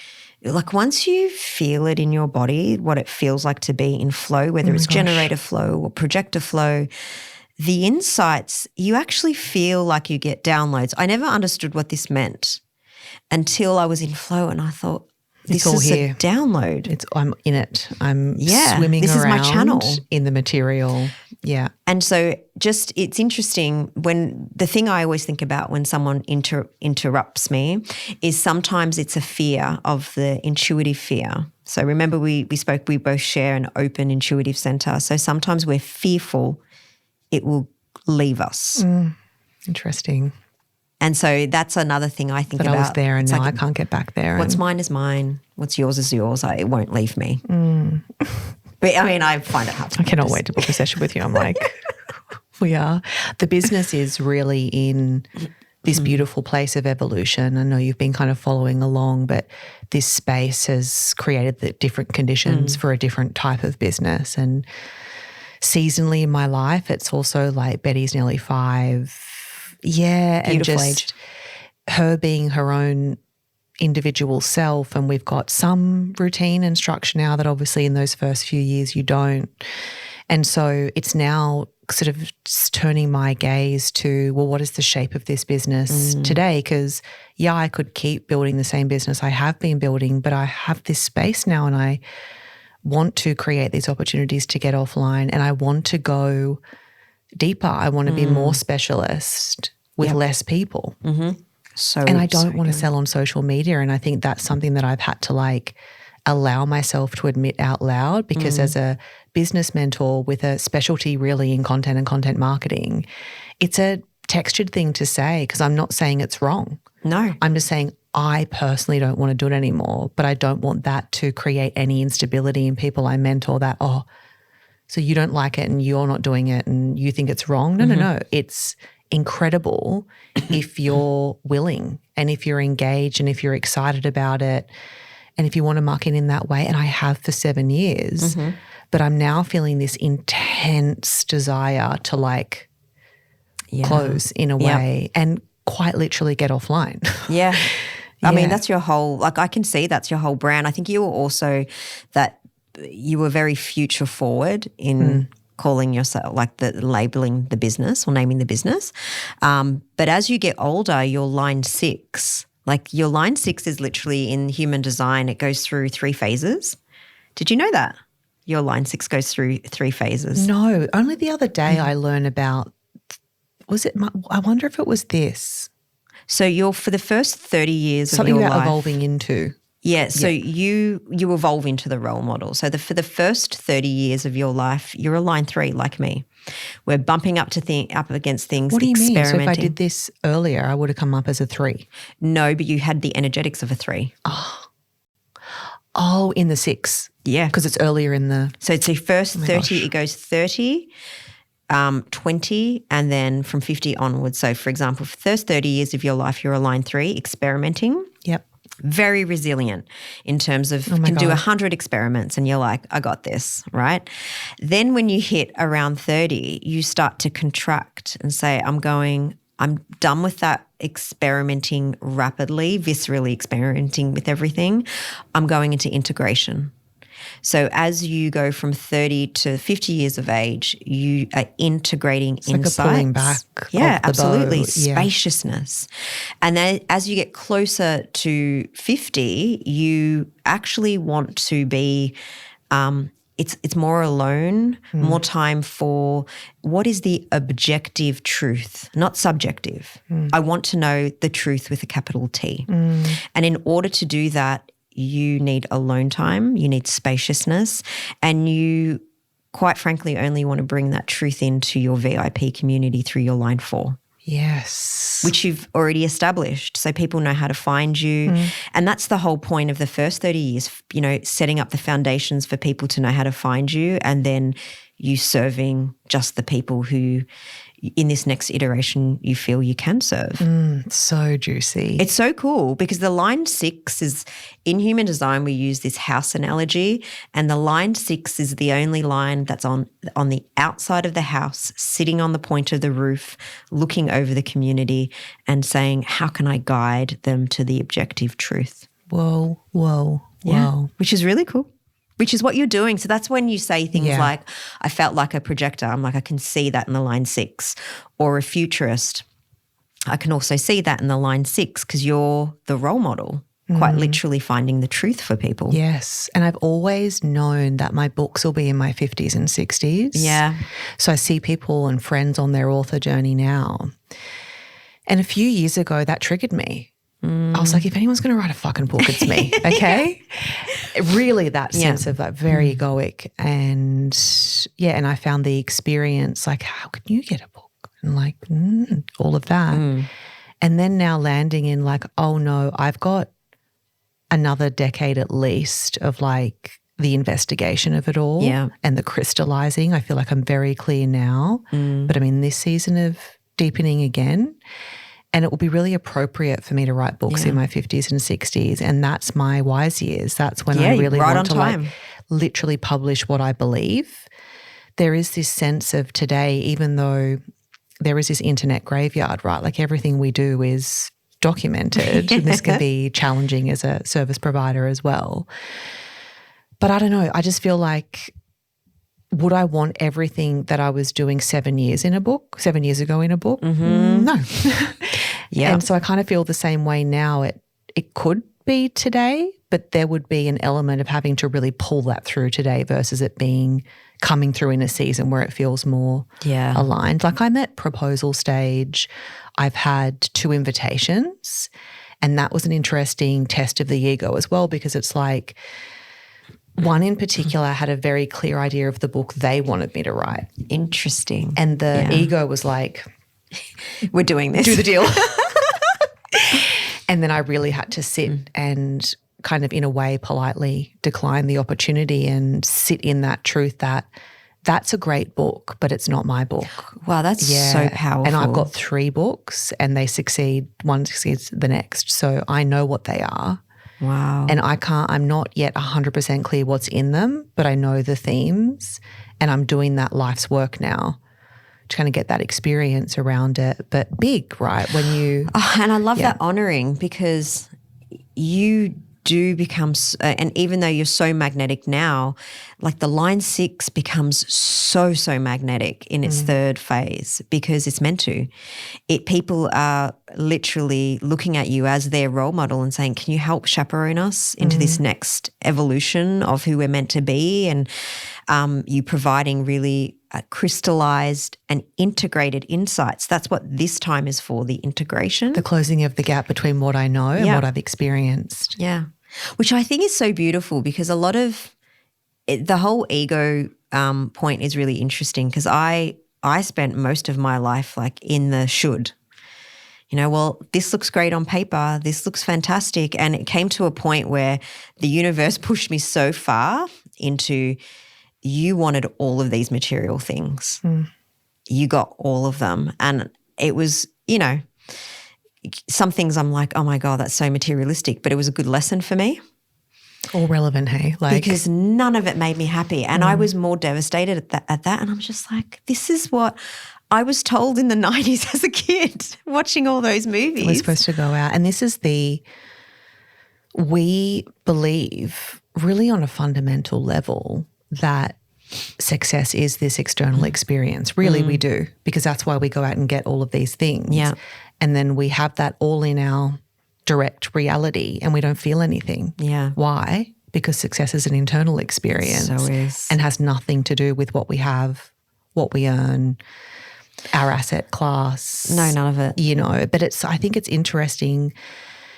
like, once you feel it in your body, what it feels like to be in flow, whether it's generator flow or projector flow, the insights, you actually feel like you get downloads. I never understood what this meant until I was in flow, and I thought, this all is here. A download. I'm in it. I'm swimming this around is my channel. In the material. Yeah. And so it's interesting when the thing I always think about when someone interrupts me is sometimes it's a fear of the intuitive fear. So remember we both share an open intuitive center. So sometimes we're fearful it will leave us. Interesting. And so that's another thing I think but about. I was there and it's now like, I can't get back there. What's mine is mine. What's yours is yours. It won't leave me. But I mean, I find it hard to I cannot wait to book a session with you. I'm like, we are. The business is really in this beautiful place of evolution. I know you've been kind of following along, but this space has created the different conditions for a different type of business. And seasonally in my life, it's also like Betty's nearly 5. Yeah, beautiful and just aged. Her being her own individual self, and we've got some routine and structure now that obviously in those first few years you don't. And so it's now sort of turning my gaze to, well, what is the shape of this business today? Because, I could keep building the same business I have been building, but I have this space now and I want to create these opportunities to get offline, and I want to go deeper. I want to be more specialist with less people. And I don't want to sell on social media. And I think that's something that I've had to like allow myself to admit out loud, because as a business mentor with a specialty really in content and content marketing, it's a textured thing to say, because I'm not saying it's wrong. No. I'm just saying I personally don't want to do it anymore, but I don't want that to create any instability in people I mentor that, so you don't like it and you're not doing it and you think it's wrong. No. It's incredible if you're willing and if you're engaged and if you're excited about it and if you want to muck in that way. And I have for 7 years, but I'm now feeling this intense desire to like close in a way and quite literally get offline. Yeah. I mean, that's your whole, like I can see that's your whole brand. I think you were also that you were very future forward in calling yourself, like the labeling the business or naming the business. But as you get older, your line 6, like your line 6 is literally in human design. It goes through 3 phases. Did you know that? Your line 6 goes through 3 phases. No, only the other day I learned about, I wonder if it was this. So you're for the first 30 years something of your about life. evolving into. Yeah, so you evolve into the role model. So for the first 30 years of your life, you're a line 3 like me. We're bumping up up against things, what do you experimenting. mean? So if I did this earlier, I would have come up as a 3. No, but you had the energetics of a 3. Oh, in the 6. Yeah. Because it's earlier in the... So it's the first 30, it goes 30, 20, and then from 50 onwards. So for example, for the first 30 years of your life, you're a line 3, experimenting. Yep. Very resilient in terms of you can do 100 experiments and you're like, I got this, right? Then when you hit around 30, you start to contract and say, I'm done with that experimenting rapidly, viscerally experimenting with everything. I'm going into integration. So as you go from 30 to 50 years of age, you are integrating it's insights. Like a pulling back. Yeah, absolutely. Yeah. Spaciousness. And then as you get closer to 50, you actually want to be it's more alone, more time for what is the objective truth, not subjective. I want to know the truth with a capital T. And in order to do that, you need alone time, you need spaciousness, and you, quite frankly, only want to bring that truth into your VIP community through your line 4. Yes. Which you've already established, so people know how to find you. And that's the whole point of the first 30 years, setting up the foundations for people to know how to find you, and then you serving just the people who in this next iteration you feel you can serve. So juicy. It's so cool because the line 6 is, in human design we use this house analogy, and the line 6 is the only line that's on the outside of the house, sitting on the point of the roof, looking over the community and saying, how can I guide them to the objective truth? Whoa. Yeah, which is really cool. Which is what you're doing. So that's when you say things like, I felt like a projector. I'm like, I can see that in the line 6. Or a futurist. I can also see that in the line 6 because you're the role model, quite literally finding the truth for people. Yes. And I've always known that my books will be in my 50s and 60s. Yeah. So I see people and friends on their author journey now. And a few years ago, that triggered me. I was like, if anyone's going to write a fucking book, it's me, okay? Really that sense of like very egoic and and I found the experience like, how can you get a book? And like all of that. And then now landing in like, oh no, I've got another decade at least of like the investigation of it all and the crystallizing. I feel like I'm very clear now, but I'm in this season of deepening again. And it will be really appropriate for me to write books in my 50s and 60s. And that's my wise years. That's when I really want to like literally publish what I believe. There is this sense of today, even though there is this internet graveyard, right? Like everything we do is documented. And this can be challenging as a service provider as well. But I don't know. I just feel like, would I want everything that I was doing 7 years ago in a book? No. And so I kind of feel the same way now. It could be today, but there would be an element of having to really pull that through today versus it being coming through in a season where it feels more aligned. Like I'm at proposal stage. I've had 2 invitations, and that was an interesting test of the ego as well, because it's like one in particular had a very clear idea of the book they wanted me to write. Interesting. And the ego was like, we're doing this. Do the deal. And then I really had to sit and kind of in a way politely decline the opportunity and sit in that truth that that's a great book, but it's not my book. Wow, that's so powerful. And I've got 3 books and they succeed, one succeeds the next. So I know what they are. Wow. And I'm not yet 100% clear what's in them, but I know the themes and I'm doing that life's work now to kind of get that experience around it. But big, right? When you. And I love that honoring, because you do become, and even though you're so magnetic now, like the line 6 becomes so magnetic in its 3rd phase, because it's meant to. People are literally looking at you as their role model and saying, can you help chaperone us into this next evolution of who we're meant to be? And you providing really crystallized and integrated insights. That's what this time is for, the integration. The closing of the gap between what I know and what I've experienced. Yeah. Which I think is so beautiful, because a lot of the whole ego point is really interesting, because I spent most of my life like in the should. Well, this looks great on paper. This looks fantastic. And it came to a point where the universe pushed me so far into, you wanted all of these material things. You got all of them. And it was, some things I'm like, oh my God, that's so materialistic. But it was a good lesson for me. All relevant, hey? Because none of it made me happy. And I was more devastated at that. And I'm just like, this is what I was told in the 90s as a kid, watching all those movies. We're supposed to go out. And this is we believe really on a fundamental level that success is this external experience. Really, we do, because that's why we go out and get all of these things. Yeah. And then we have that all in our direct reality and we don't feel anything. Yeah. Why? Because success is an internal experience. So is. And has nothing to do with what we have, what we earn, our asset class. No, none of it. But I think it's interesting,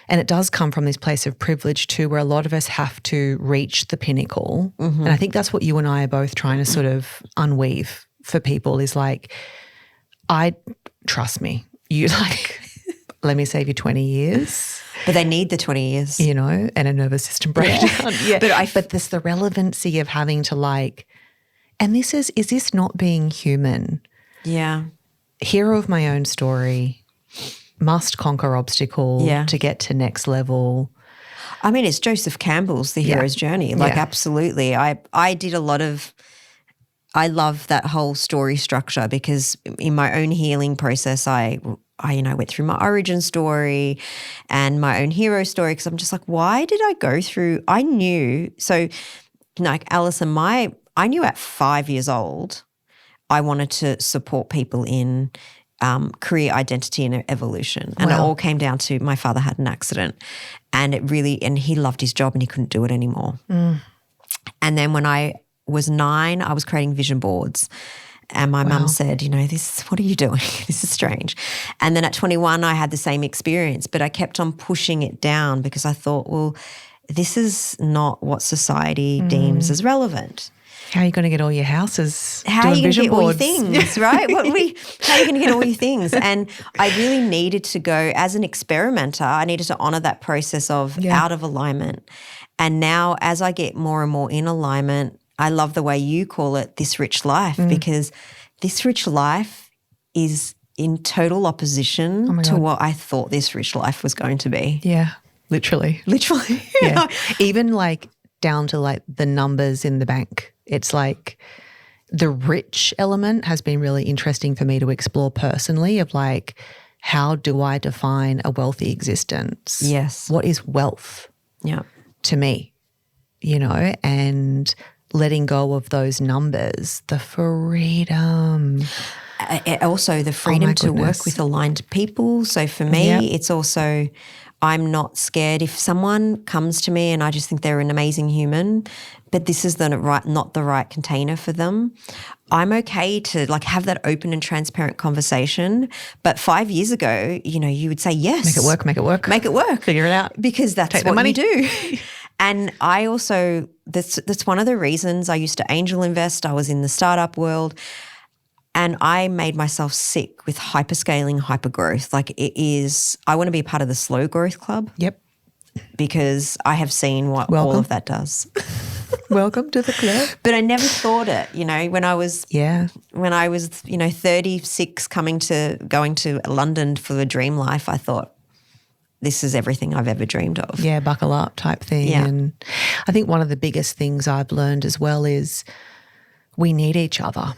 and it does come from this place of privilege too, where a lot of us have to reach the pinnacle. And I think that's what you and I are both trying to sort of unweave for people, is like, trust me, you let me save you 20 years. But they need the 20 years. And a nervous system breakdown. But there's the relevancy of having to and is this not being human? Yeah. Hero of my own story, must conquer obstacle to get to next level. I mean, it's Joseph Campbell's The Hero's Journey. Absolutely. I did a lot of, I love that whole story structure, because in my own healing process, I went through my origin story and my own hero story, because I'm just like, why did I go through, I knew, so like Alison, I knew at 5 years old, I wanted to support people in career identity and evolution. And it all came down to, my father had an accident, and he loved his job and he couldn't do it anymore. And then when I was 9, I was creating vision boards. And my mum said, what are you doing? This is strange. And then at 21, I had the same experience, but I kept on pushing it down, because I thought, well, this is not what society deems as relevant. How are you going to get all your houses? How are you going to get all your boards? things, right? How are you going to get all your things? And I really needed to go, as an experimenter, I needed to honour that process of out of alignment. And now, as I get more and more in alignment, I love the way you call it this rich life, because this rich life is in total opposition to what I thought this rich life was going to be. Yeah, literally. Yeah. Even down to the numbers in the bank. It's the rich element has been really interesting for me to explore personally, of how do I define a wealthy existence? Yes. What is wealth to me, and letting go of those numbers, the freedom. Also the freedom to work with aligned people. So for me, it's also, I'm not scared if someone comes to me and I just think they're an amazing human, but this is not the right container for them. I'm okay to have that open and transparent conversation. But 5 years ago, you would say yes. Make it work. Figure it out. Because that's what you do. And I also, that's one of the reasons I used to angel invest. I was in the startup world. And I made myself sick with hyperscaling, hypergrowth. Like I want to be a part of the slow growth club. Yep. Because I have seen what all of that does. Welcome to the club. But I never thought it, when I was 36 going to London for the dream life, I thought this is everything I've ever dreamed of. Yeah, buckle up type thing. Yeah. And I think one of the biggest things I've learned as well is we need each other.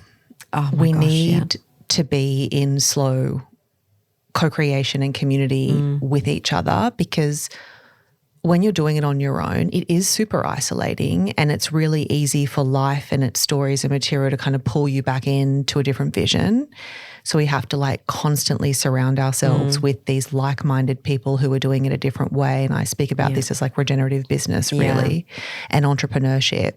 Oh my we gosh, need to be in slow co-creation and community with each other, because when you're doing it on your own, it is super isolating, and it's really easy for life and its stories and material to kind of pull you back into a different vision. So we have to constantly surround ourselves with these like-minded people who are doing it a different way. And I speak about this as regenerative business really and entrepreneurship.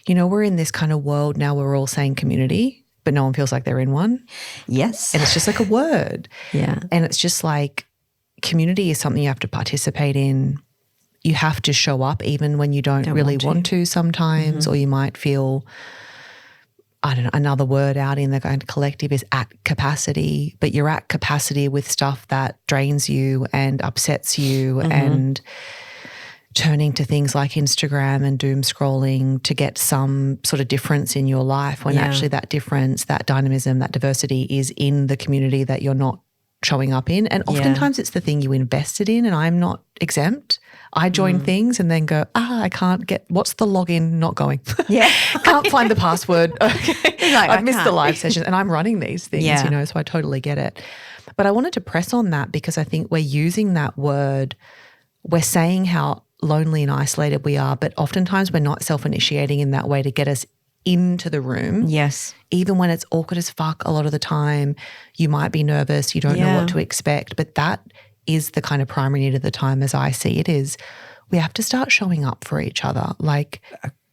We're in this kind of world now where we're all saying community, but no one feels like they're in one. Yes. And it's just a word. Yeah. And it's just community is something you have to participate in. You have to show up even when you don't really want to sometimes, or you might feel, I don't know, another word out in the kind of collective is at capacity, but you're at capacity with stuff that drains you and upsets you and turning to things like Instagram and doom scrolling to get some sort of difference in your life when actually that difference, that dynamism, that diversity is in the community that you're not showing up in. And oftentimes it's the thing you invested in, and I'm not exempt. I join things and then go, I can't get, what's the login not going? Yeah. Can't find the password. Okay. I've missed the live sessions, and I'm running these things, so I totally get it. But I wanted to press on that because I think we're using that word, we're saying how lonely and isolated we are, but oftentimes we're not self-initiating in that way to get us into the room. Yes. Even when it's awkward as fuck a lot of the time, you might be nervous, you don't know what to expect, but that is the kind of primary need of the time as I see it, is we have to start showing up for each other. I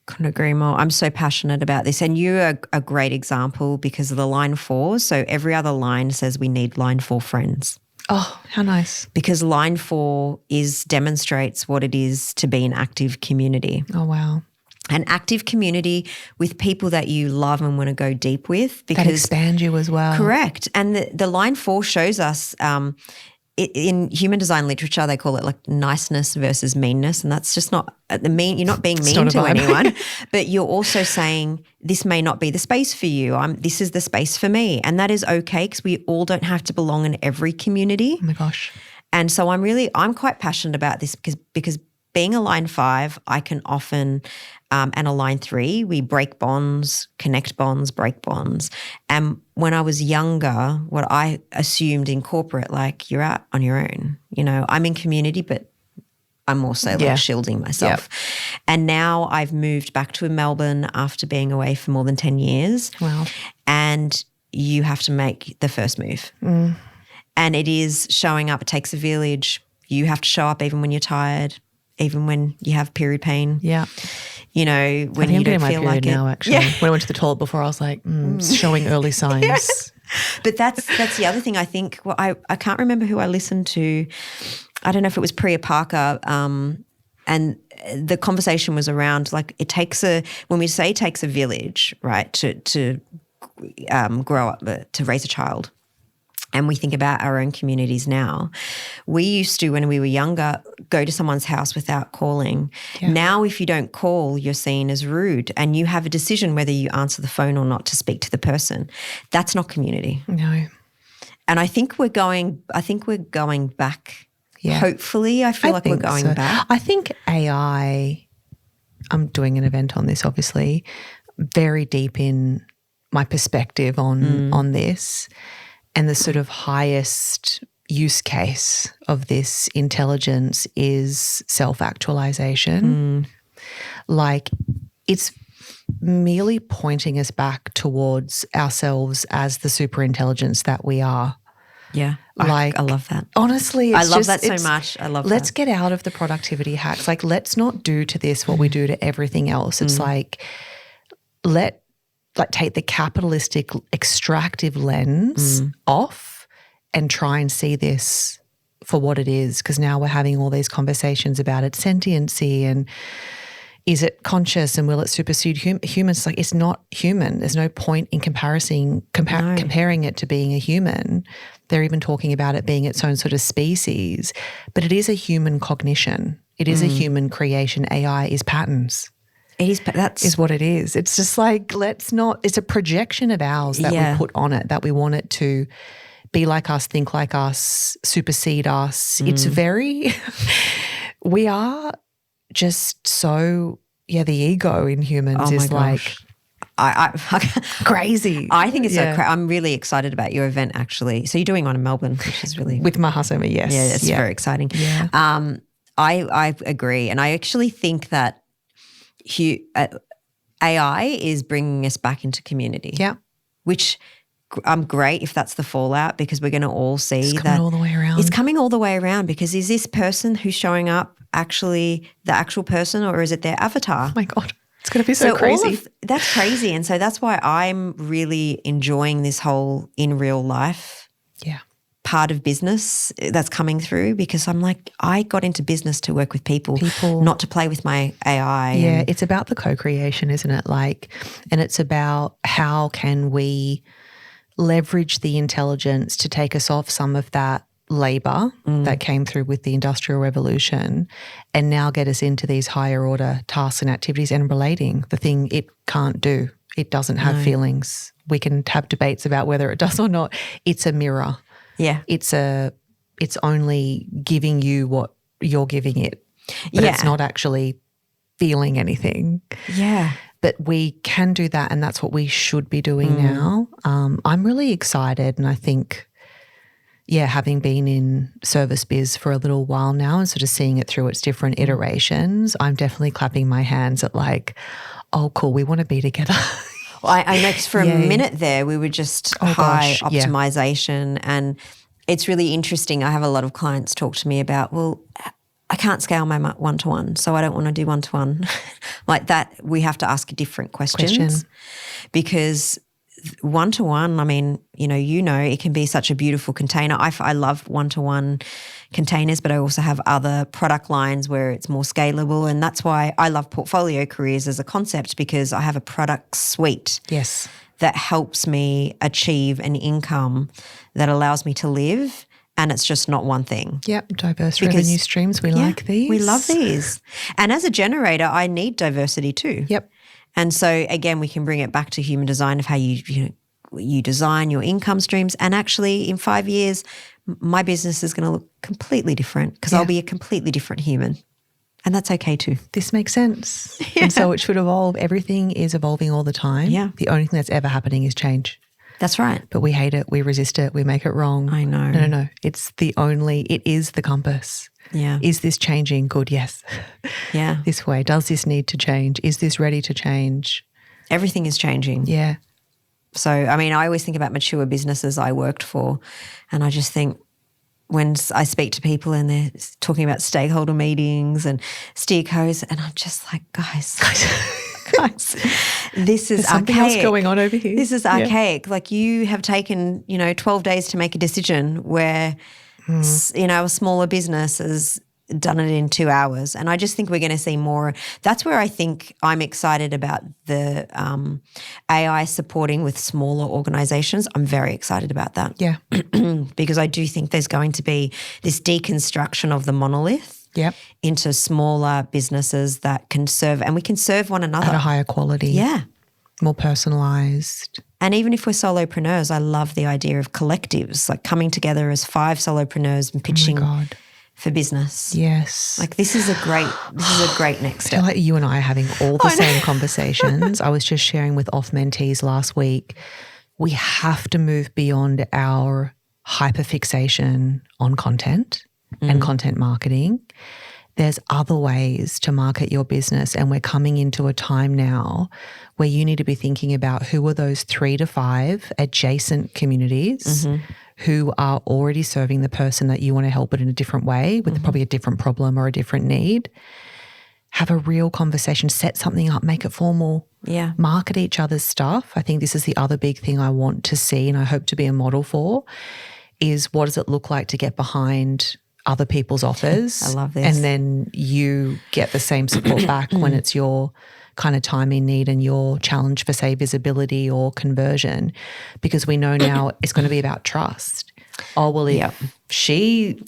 couldn't agree more. I'm so passionate about this, and you're a great example because of the line 4. So every other line says we need line 4 friends. Oh, how nice. Because line 4 demonstrates what it is to be an active community. Oh, wow. An active community with people that you love and want to go deep with. Because, that expand you as well. Correct. And the line 4 shows us in human design literature, they call it niceness versus meanness. And that's just not you're not being mean to anyone, but you're also saying this may not be the space for you. This is the space for me. And that is okay, because we all don't have to belong in every community. Oh my gosh. And so I'm quite passionate about this because being a line 5, I can often, and a line 3, we break bonds, connect bonds, break bonds. And when I was younger, what I assumed in corporate, you're out on your own. I'm in community, but I'm also shielding myself. Yep. And now I've moved back to Melbourne after being away for more than 10 years. Wow. And you have to make the first move. Mm. And it is showing up. It takes a village. You have to show up even when you're tired, even when you have period pain. Yeah. When you don't feel like it. now, actually. Yeah. When I went to the toilet before, I was showing early signs. Yeah. But that's the other thing I think. Well, I can't remember who I listened to. I don't know if it was Priya Parker, and the conversation was around when we say it takes a village, right, to grow up, to raise a child. And we think about our own communities now. We used to, when we were younger, go to someone's house without calling. Yeah. Now, if you don't call, you're seen as rude, and you have a decision whether you answer the phone or not to speak to the person. That's not community. No. And I think we're going back. Yeah. Hopefully, I feel like we're going back. I think AI, I'm doing an event on this, obviously, very deep in my perspective on this. And the sort of highest use case of this intelligence is self-actualization. It's merely pointing us back towards ourselves as the superintelligence that we are. Yeah, I love that. Honestly, I love that so much. I love let's get out of the productivity hacks. Let's not do to this what we do to everything else. It's take the capitalistic extractive lens off and try and see this for what it is, because now we're having all these conversations about its sentiency and is it conscious and will it supersede humans? Like, it's not human. There's no point in comparing it to being a human. They're even talking about it being its own sort of species, but it is a human cognition. It is a human creation. AI is patterns. It is. That is what it is. It's just like, it's a projection of ours that we put on it, that we want it to be like us, think like us, supersede us. It's very, we are just so, the ego in humans is like crazy. I think it's so crazy. I'm really excited about your event, actually. So you're doing one in Melbourne, which is really. With Mahasoma, yes. Yeah, it's very exciting. Yeah. I agree. And I actually think that AI is bringing us back into community. Yeah. Which I'm great if that's the fallout, because we're going to all see it's coming all the way around. It's coming all the way around, because is this person who's showing up actually the actual person, or is it their avatar? Oh my God. It's going to be so crazy. That's crazy. And so that's why I'm really enjoying this whole in real life part of business that's coming through, because I'm like, I got into business to work with people, not to play with my AI. Yeah, it's about the co-creation, isn't it? Like, and it's about how can we leverage the intelligence to take us off some of that labor that came through with the Industrial Revolution, and now get us into these higher order tasks and activities and relating, the thing it can't do. It doesn't have feelings. We can have debates about whether it does or not. It's a mirror. Yeah. It's only giving you what you're giving it, but it's not actually feeling anything. Yeah. But we can do that, and that's what we should be doing now. I'm really excited, and I think, having been in service biz for a little while now and sort of seeing it through its different iterations, I'm definitely clapping my hands at like, oh, cool, we want to be together. Well, I know, 'cause for a minute there we were just high optimization, and it's really interesting. I have a lot of clients talk to me about, well, I can't scale my one-to-one, so I don't want to do one-to-one. Like that, we have to ask different questions. Because one-to-one, I mean, it can be such a beautiful container. I love one-to-one containers, but I also have other product lines where it's more scalable, and that's why I love portfolio careers as a concept, because I have a product suite that helps me achieve an income that allows me to live, and it's just not one thing. Yep, diverse revenue streams. We like these. We love these. And as a generator, I need diversity too. Yep. And so again, we can bring it back to human design of how you design your income streams. And actually in 5 years, my business is going to look completely different, because I'll be a completely different human. And that's okay too. This makes sense. And so it should evolve. Everything is evolving all the time. Yeah. The only thing that's ever happening is change. That's right. But we hate it. We resist it. We make it wrong. I know. No. It is the compass. Yeah. Is this changing? Good, yes. Yeah. This way. Does this need to change? Is this ready to change? Everything is changing. Yeah. So, I mean, I always think about mature businesses I worked for, and I just think when I speak to people and they're talking about stakeholder meetings and steercos, and I'm just like, guys, this is There's something archaic. else going on over here. This is archaic. Like, you have taken, 12 days to make a decision, where, a smaller business has done it in 2 hours. And I just think we're going to see more. That's where I think I'm excited about the AI supporting with smaller organizations. I'm very excited about that. Yeah. Because I do think there's going to be this deconstruction of the monolith into smaller businesses that can serve, and we can serve one another. At a higher quality. Yeah. More personalised. And even if we're solopreneurs, I love the idea of collectives, like coming together as 5 solopreneurs and pitching for business. Yes. Like this is a great next step. I feel like you and I are having all the same conversations. I was just sharing with off mentees last week. We have to move beyond our hyperfixation on content and content marketing. There's other ways to market your business, and we're coming into a time now where you need to be thinking about who are those 3 to 5 adjacent communities who are already serving the person that you want to help, but in a different way with probably a different problem or a different need. Have a real conversation, set something up, make it formal. Yeah. Market each other's stuff. I think this is the other big thing I want to see, and I hope to be a model for, is what does it look like to get behind other people's offers. I love this. And then you get the same support back when it's your kind of time in need and your challenge for, say, visibility or conversion, because we know now it's going to be about trust. Oh, well, if she,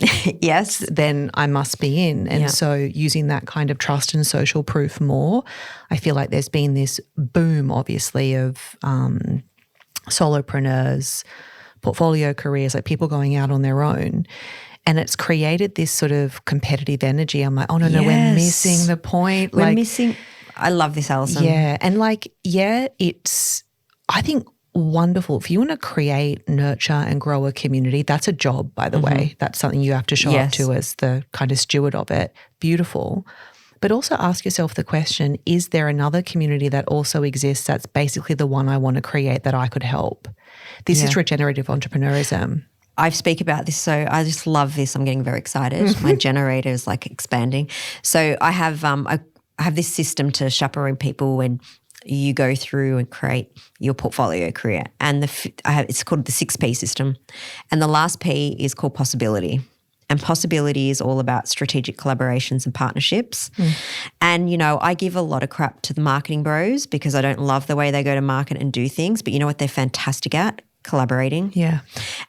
yes, then I must be in. And so using that kind of trust and social proof more, I feel like there's been this boom, obviously, of solopreneurs, portfolio careers, like people going out on their own. And it's created this sort of competitive energy. I'm like, oh, no, we're missing the point. We're missing. I love this, Alison. Yeah. And it's, I think, wonderful. If you want to create, nurture and grow a community, that's a job, by the way. That's something you have to show up to as the kind of steward of it. Beautiful. But also ask yourself the question, is there another community that also exists that's basically the one I want to create that I could help? This is regenerative entrepreneurism. I speak about this, so I just love this. I'm getting very excited. My generator is like expanding. So I have this system to chaperone people when you go through and create your portfolio career. And it's called the 6P system. And the last P is called possibility. And possibility is all about strategic collaborations and partnerships. And, I give a lot of crap to the marketing bros because I don't love the way they go to market and do things. But you know what they're fantastic at? Collaborating. Yeah.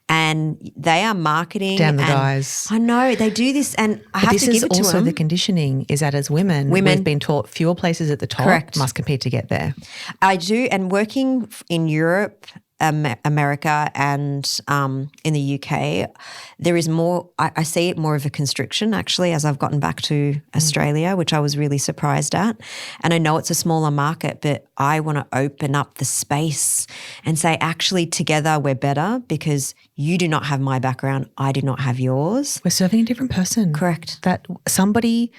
And they are marketing. Damn the guys. I know. They do this and I have to give it to them. This is also the conditioning is that as women, we've been taught fewer places at the top must compete to get there. I do. And working in Europe, America and in the UK, there is more, I see it more of a constriction actually as I've gotten back to Australia, which I was really surprised at. And I know it's a smaller market, but I want to open up the space and say actually together we're better because you do not have my background, I do not have yours. We're serving a different person. Correct. That somebody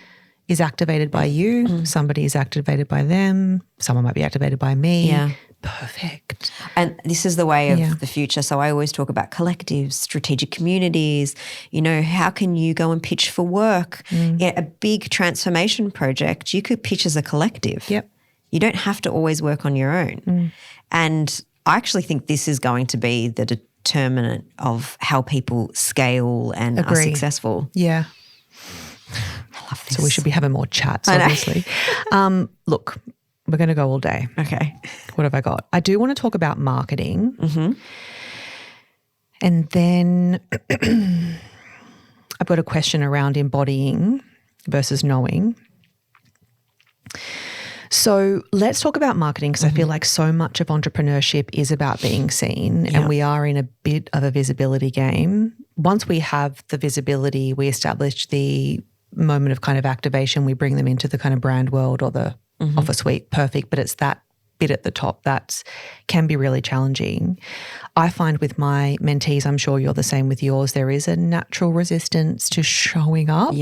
is activated by you, somebody is activated by them, someone might be activated by me. Yeah. Perfect. And this is the way of the future. So I always talk about collectives, strategic communities, how can you go and pitch for work? A big transformation project, you could pitch as a collective. Yep. You don't have to always work on your own. And I actually think this is going to be the determinant of how people scale and are successful. Yeah. I love this. So we should be having more chats, obviously. Look, we're going to go all day. Okay. What have I got? I do want to talk about marketing. And then I've got a question around embodying versus knowing. So let's talk about marketing because I feel like so much of entrepreneurship is about being seen and we are in a bit of a visibility game. Once we have the visibility, we establish the moment of kind of activation, we bring them into the kind of brand world or the offer suite, perfect, but it's that bit at the top that can be really challenging. I find with my mentees, I'm sure you're the same with yours, there is a natural resistance to showing up,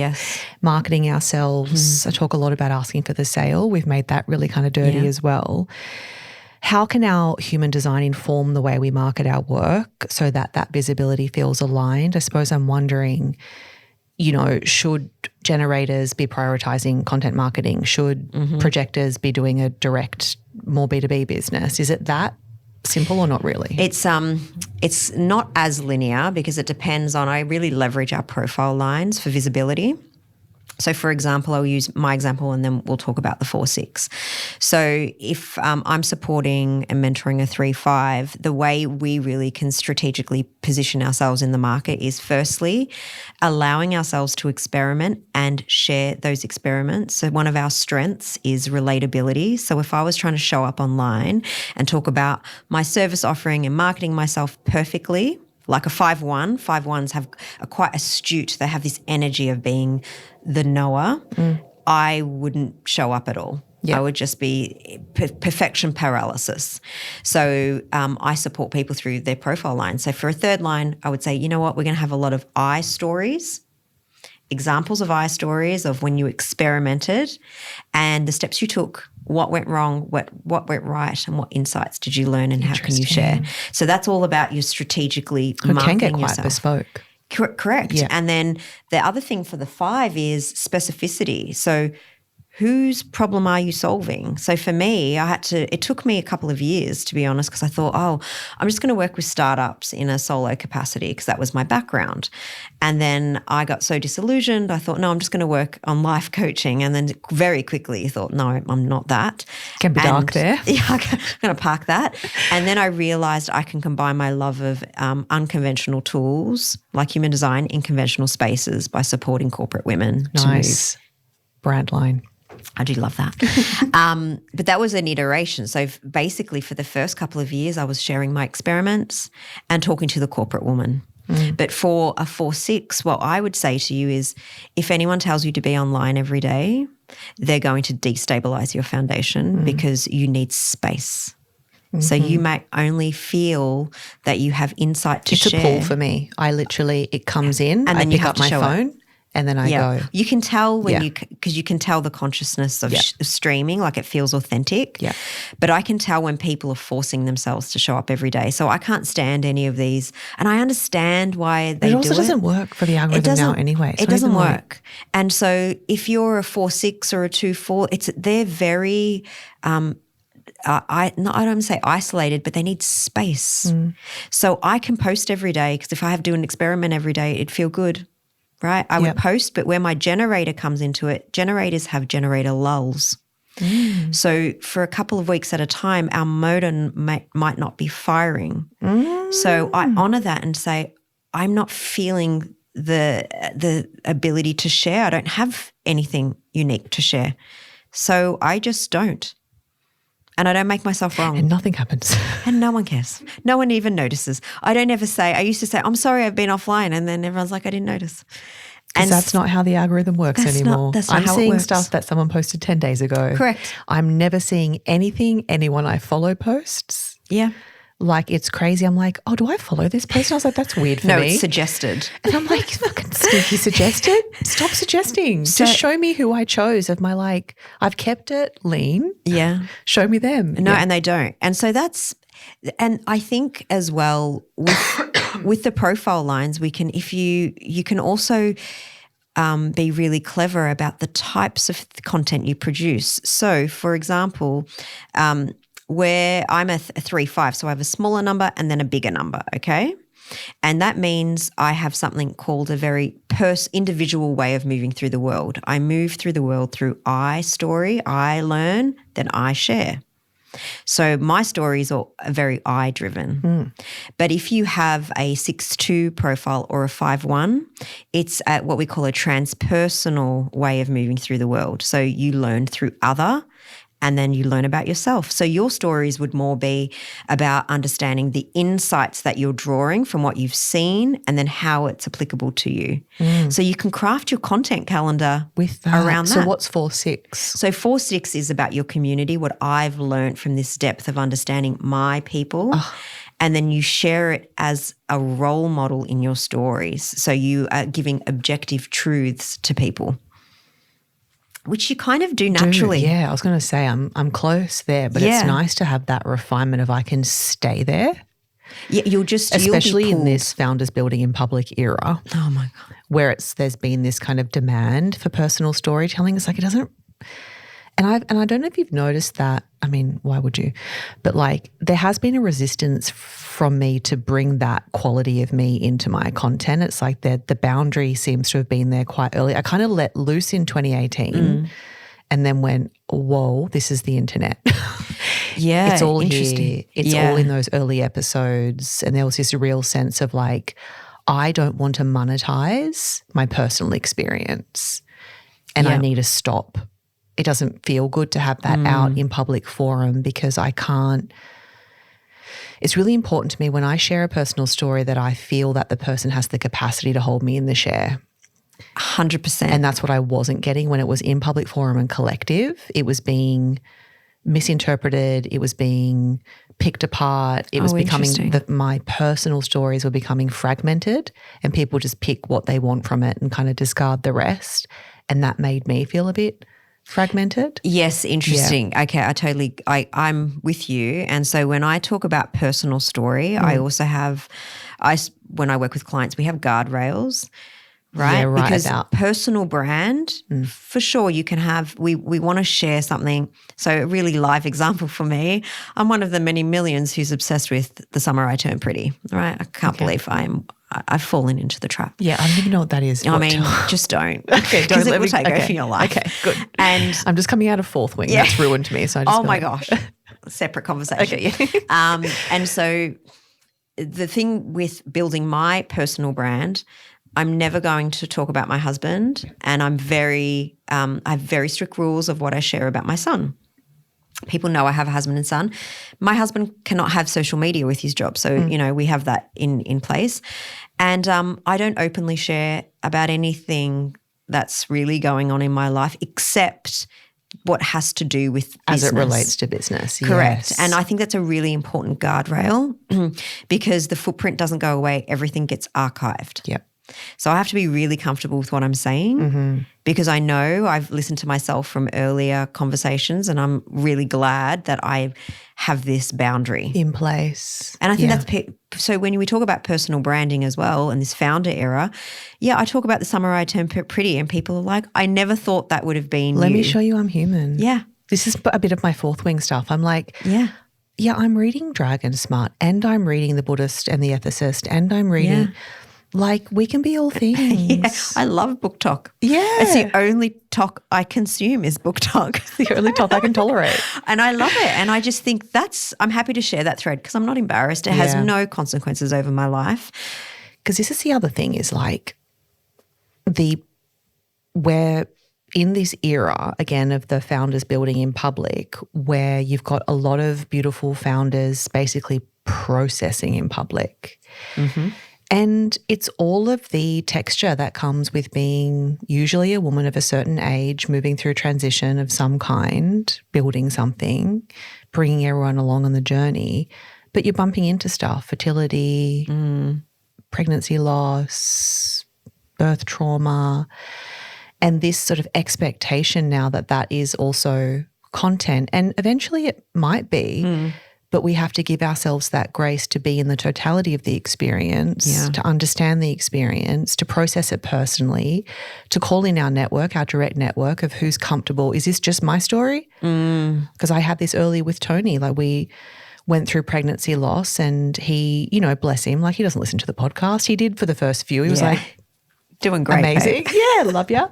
marketing ourselves. I talk a lot about asking for the sale. We've made that really kind of dirty as well. How can our human design inform the way we market our work so that that visibility feels aligned? I suppose I'm wondering, should generators be prioritizing content marketing? Should projectors be doing a direct, more B2B business? Is it that simple or not really? It's not as linear because it depends on, I really leverage our profile lines for visibility. So, for example, I'll use my example and then we'll talk about the 4-6. So if I'm supporting and mentoring a 3-5, the way we really can strategically position ourselves in the market is firstly allowing ourselves to experiment and share those experiments. So one of our strengths is relatability. So if I was trying to show up online and talk about my service offering and marketing myself perfectly, like a 5-1, 5-1s are quite astute. They have this energy of being the knower. I wouldn't show up at all. I would just be perfection paralysis. So I support people through their profile line. So for a third line, I would say, you know what, we're going to have a lot of I stories, examples of I stories of when you experimented and the steps you took. What went wrong, what went right, and what insights did you learn and how can you share? So that's all about you strategically marketing yourself. It can get quite bespoke. Correct. Yeah. And then the other thing for the 5 is specificity. So whose problem are you solving? So for me, it took me a couple of years, to be honest, because I thought, I'm just going to work with startups in a solo capacity because that was my background. And then I got so disillusioned, I thought, no, I'm just going to work on life coaching. And then very quickly thought, no, I'm not that. Can be dark there. Yeah, I'm going to park that. And then I realized I can combine my love of unconventional tools like human design in conventional spaces by supporting corporate women to move. Brand line. I do love that. But that was an iteration. So basically for the first couple of years, I was sharing my experiments and talking to the corporate woman. But for a 4/6, what I would say to you is if anyone tells you to be online every day, they're going to destabilize your foundation because you need space. So you might only feel that you have insight to share. It's a pull for me. It comes in, and then I pick up my phone. And then I go. You can tell because you can tell the consciousness of streaming, like it feels authentic. Yeah. But I can tell when people are forcing themselves to show up every day. So I can't stand any of these. And I understand why they do it. It also doesn't work for the algorithm now anyway. It doesn't work. And so if you're a 4/6 or a 2/4, they're very I don't say isolated, but they need space. So I can post every day because if I have to do an experiment every day, it'd feel good. Right? I would post, but where my generator comes into it, generators have generator lulls. So for a couple of weeks at a time, our motor might not be firing. So I honor that and say, I'm not feeling the ability to share. I don't have anything unique to share. So I just don't. And I don't make myself wrong. And nothing happens. And no one cares. No one even notices. I used to say, I'm sorry I've been offline. And then everyone's like, I didn't notice. Because that's not how the algorithm works anymore. That's not I'm how it seeing works. stuff that someone posted 10 days ago. Correct. I'm never seeing anyone I follow posts. Yeah. Like it's crazy. I'm like, do I follow this person? I was like, that's weird for me. No, it's suggested. And I'm like, fucking stinky suggested. Stop suggesting. Just show me who I chose of my I've kept it lean. Yeah. Show me them. No, and they don't. And so and I think as well with the profile lines, you can also be really clever about the types of content you produce. So for example, where I'm a 3/5, so I have a smaller number and then a bigger number, okay? And that means I have something called a very individual way of moving through the world. I move through the world through I story, I learn, then I share. So my stories are very I-driven. But if you have a 6/2 profile or a 5/1, it's at what we call a transpersonal way of moving through the world. So you learn through other, and then you learn about yourself. So your stories would more be about understanding the insights that you're drawing from what you've seen and then how it's applicable to you. So you can craft your content calendar around that. So what's 4/6? So 4/6 is about your community, what I've learned from this depth of understanding my people. And then you share it as a role model in your stories. So you are giving objective truths to people, which you kind of do naturally. Yeah, I was going to say I'm close there, but it's nice to have that refinement of I can stay there. Yeah, especially in this founders building in public era. Oh my God. Where there's been this kind of demand for personal storytelling. It's like it doesn't. And I don't know if you've noticed that. I mean, why would you? But there has been a resistance from me to bring that quality of me into my content. It's like the boundary seems to have been there quite early. I kind of let loose in 2018 and then went, whoa, this is the internet. Yeah, it's all interesting. here. It's all in those early episodes. And there was this real sense of I don't want to monetize my personal experience and I need to stop. It doesn't feel good to have that out in public forum because I can't. It's really important to me when I share a personal story that I feel that the person has the capacity to hold me in the share. 100%. And that's what I wasn't getting when it was in public forum and collective. It was being misinterpreted. It was being picked apart. It was becoming my personal stories were becoming fragmented and people just pick what they want from it and kind of discard the rest. And that made me feel a bit fragmented. Yes, interesting. Yeah. Okay, I'm with you. And so when I talk about personal story, I also have, when I work with clients, we have guardrails. right? Yeah, right because about. personal brand, for sure, you can have, we want to share something. So a really live example for me, I'm one of the many millions who's obsessed with The Summer I Turned Pretty, right? I can't believe I've fallen into the trap. Yeah, I don't even know what that is. I mean, just don't. Okay, don't Because it let will me take over your life. Okay, good. And I'm just coming out of fourth wing. That's ruined me. So I just oh my gosh, separate conversation. Okay. And so the thing with building my personal brand, I'm never going to talk about my husband, and I have very strict rules of what I share about my son. People know I have a husband and son. My husband cannot have social media with his job. So, we have that in place. And I don't openly share about anything that's really going on in my life except what has to do with business. As it relates to business, Correct. yes. And I think that's a really important guardrail because the footprint doesn't go away. Everything gets archived. Yep. So I have to be really comfortable with what I'm saying because I know I've listened to myself from earlier conversations, and I'm really glad that I have this boundary in place. And I think that's so when we talk about personal branding as well and this founder era, I talk about The Summer I Turned Pretty, and people are like, I never thought that would have been Let me show you I'm human. Yeah. This is a bit of my fourth wing stuff. I'm like, yeah, I'm reading Dragon Smart, and I'm reading The Buddhist and the Ethicist, and I'm reading like we can be all things. I love book talk. Yeah. It's the only talk I consume is book talk. The only talk I can tolerate. And I love it. And I just think I'm happy to share that thread because I'm not embarrassed. It has no consequences over my life. Because this is the other thing is like we're in this era, again, of the founders building in public where you've got a lot of beautiful founders basically processing in public. Mm-hmm. And it's all of the texture that comes with being usually a woman of a certain age, moving through transition of some kind, building something, bringing everyone along on the journey. But you're bumping into stuff, fertility, pregnancy loss, birth trauma, and this sort of expectation now that is also content. And eventually it might be, but we have to give ourselves that grace to be in the totality of the experience, to understand the experience, to process it personally, to call in our network, our direct network of who's comfortable. Is this just my story? Because I had this early with Tony. Like we went through pregnancy loss and he, bless him, like he doesn't listen to the podcast. He did for the first few. He was like, doing great. Amazing. Yeah, love ya.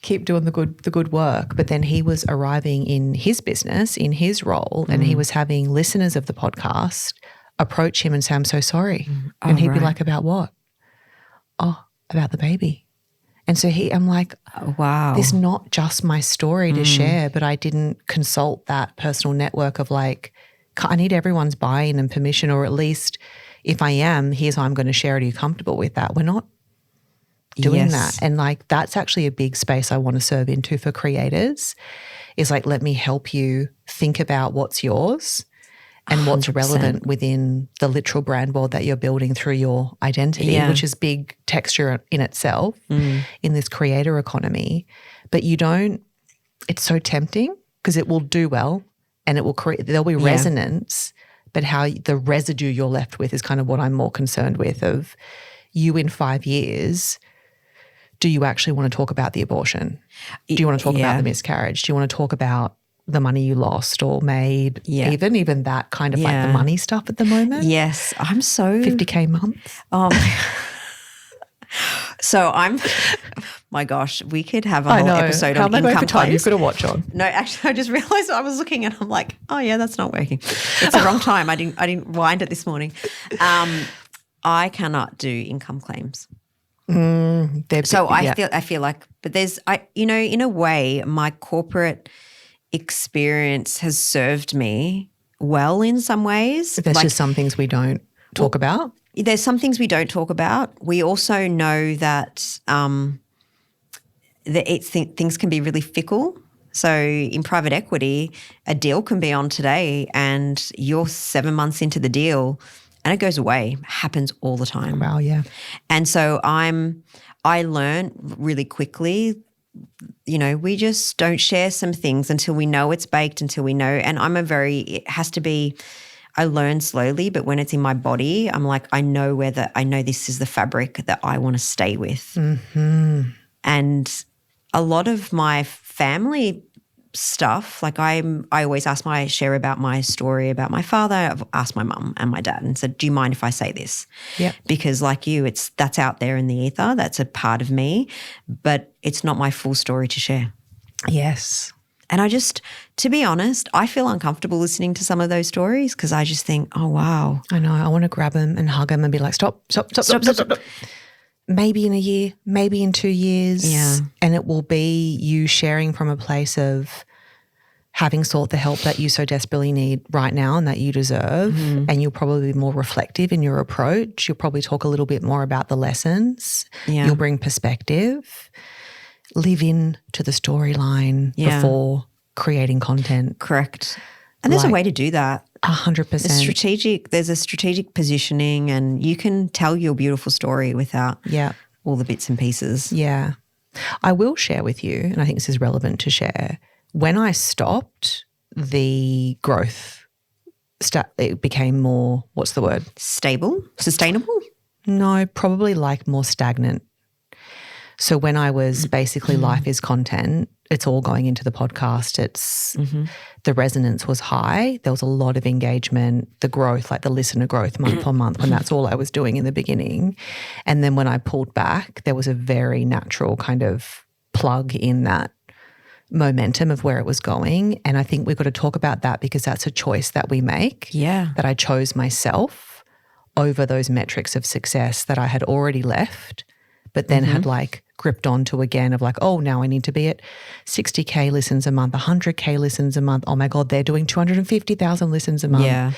Keep doing the good work. But then he was arriving in his business, in his role, and he was having listeners of the podcast approach him and say, I'm so sorry. And he'd be like, about what? Oh, about the baby. And so I'm like, wow, this is not just my story to share, but I didn't consult that personal network of like, I need everyone's buy-in and permission, or at least if I am, here's how I'm going to share it. Are you comfortable with that? We're not doing that. And like that's actually a big space I want to serve into for creators is like, let me help you think about what's yours and what's 100%. relevant within the literal brand world that you're building through your identity, which is big texture in itself in this creator economy. But it's so tempting because it will do well and it will create, there'll be resonance, but how the residue you're left with is kind of what I'm more concerned with of you in 5 years. Do you actually want to talk about the abortion? Do you want to talk about the miscarriage? Do you want to talk about the money you lost or made? Even that kind of like the money stuff at the moment? Yes. I'm so 50K month. So my gosh, we could have a whole episode on income claims. You've got to watch on. No, actually, I just realised I was looking and I'm like, oh yeah, that's not working. It's the wrong time. I didn't wind it this morning. I cannot do income claims. I feel like, but in a way, my corporate experience has served me well in some ways. There's just some things we don't talk about. There's some things we don't talk about. We also know that things can be really fickle. So in private equity, a deal can be on today and you're 7 months into the deal and it goes away. Happens all the time. Wow, yeah. And so I learned really quickly, we just don't share some things until we know it's baked, until we know. And it has to be, I learn slowly, but when it's in my body, I'm like, I know this is the fabric that I want to stay with. Mm-hmm. And a lot of my family stuff, like I always share about my story about my father. I've asked my mum and my dad and said, do you mind if I say this? Yeah. Because like you, that's out there in the ether. That's a part of me, but it's not my full story to share. Yes. And to be honest, I feel uncomfortable listening to some of those stories because I just think, oh, wow. I know. I want to grab them and hug them and be like, stop. Maybe in a year, maybe in 2 years. Yeah. And it will be you sharing from a place of having sought the help that you so desperately need right now and that you deserve. Mm-hmm. And you'll probably be more reflective in your approach. You'll probably talk a little bit more about the lessons. Yeah. You'll bring perspective. Live in to the storyline before creating content. Correct. And there's a way to do that. 100%. There's a strategic positioning, and you can tell your beautiful story without all the bits and pieces. Yeah. I will share with you, and I think this is relevant to share, when I stopped, the growth, it became more, what's the word? Stable? Sustainable? No, probably like more stagnant. So when I was basically life is content, it's all going into the podcast. The resonance was high. There was a lot of engagement, the growth, like the listener growth month on month, when that's all I was doing in the beginning. And then when I pulled back, there was a very natural kind of plug in that momentum of where it was going. And I think we've got to talk about that because that's a choice that we make. Yeah. That I chose myself over those metrics of success that I had already left, but then had like gripped onto again of like, oh, now I need to be at 60K listens a month, 100K listens a month. Oh my God, they're doing 250,000 listens a month. Yeah.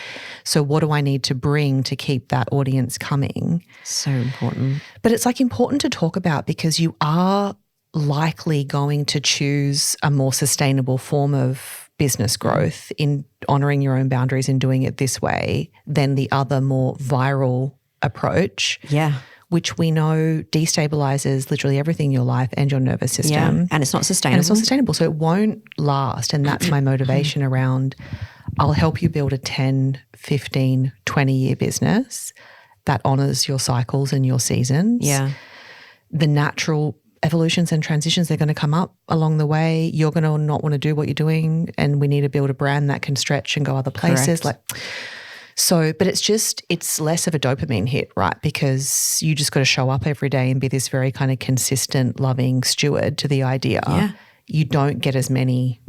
So what do I need to bring to keep that audience coming? So important. But it's like important to talk about because you are likely going to choose a more sustainable form of business growth in honouring your own boundaries and doing it this way than the other more viral approach. Yeah. Which we know destabilizes literally everything in your life and your nervous system. Yeah. And it's not sustainable. So it won't last. And that's my motivation around I'll help you build a 10, 15, 20-year business that honours your cycles and your seasons. Yeah. The natural evolutions and transitions, they're going to come up along the way. You're going to not want to do what you're doing, and we need to build a brand that can stretch and go other places. Correct. But it's less of a dopamine hit, right? Because you just got to show up every day and be this very kind of consistent, loving steward to the idea. Yeah. You don't get as many.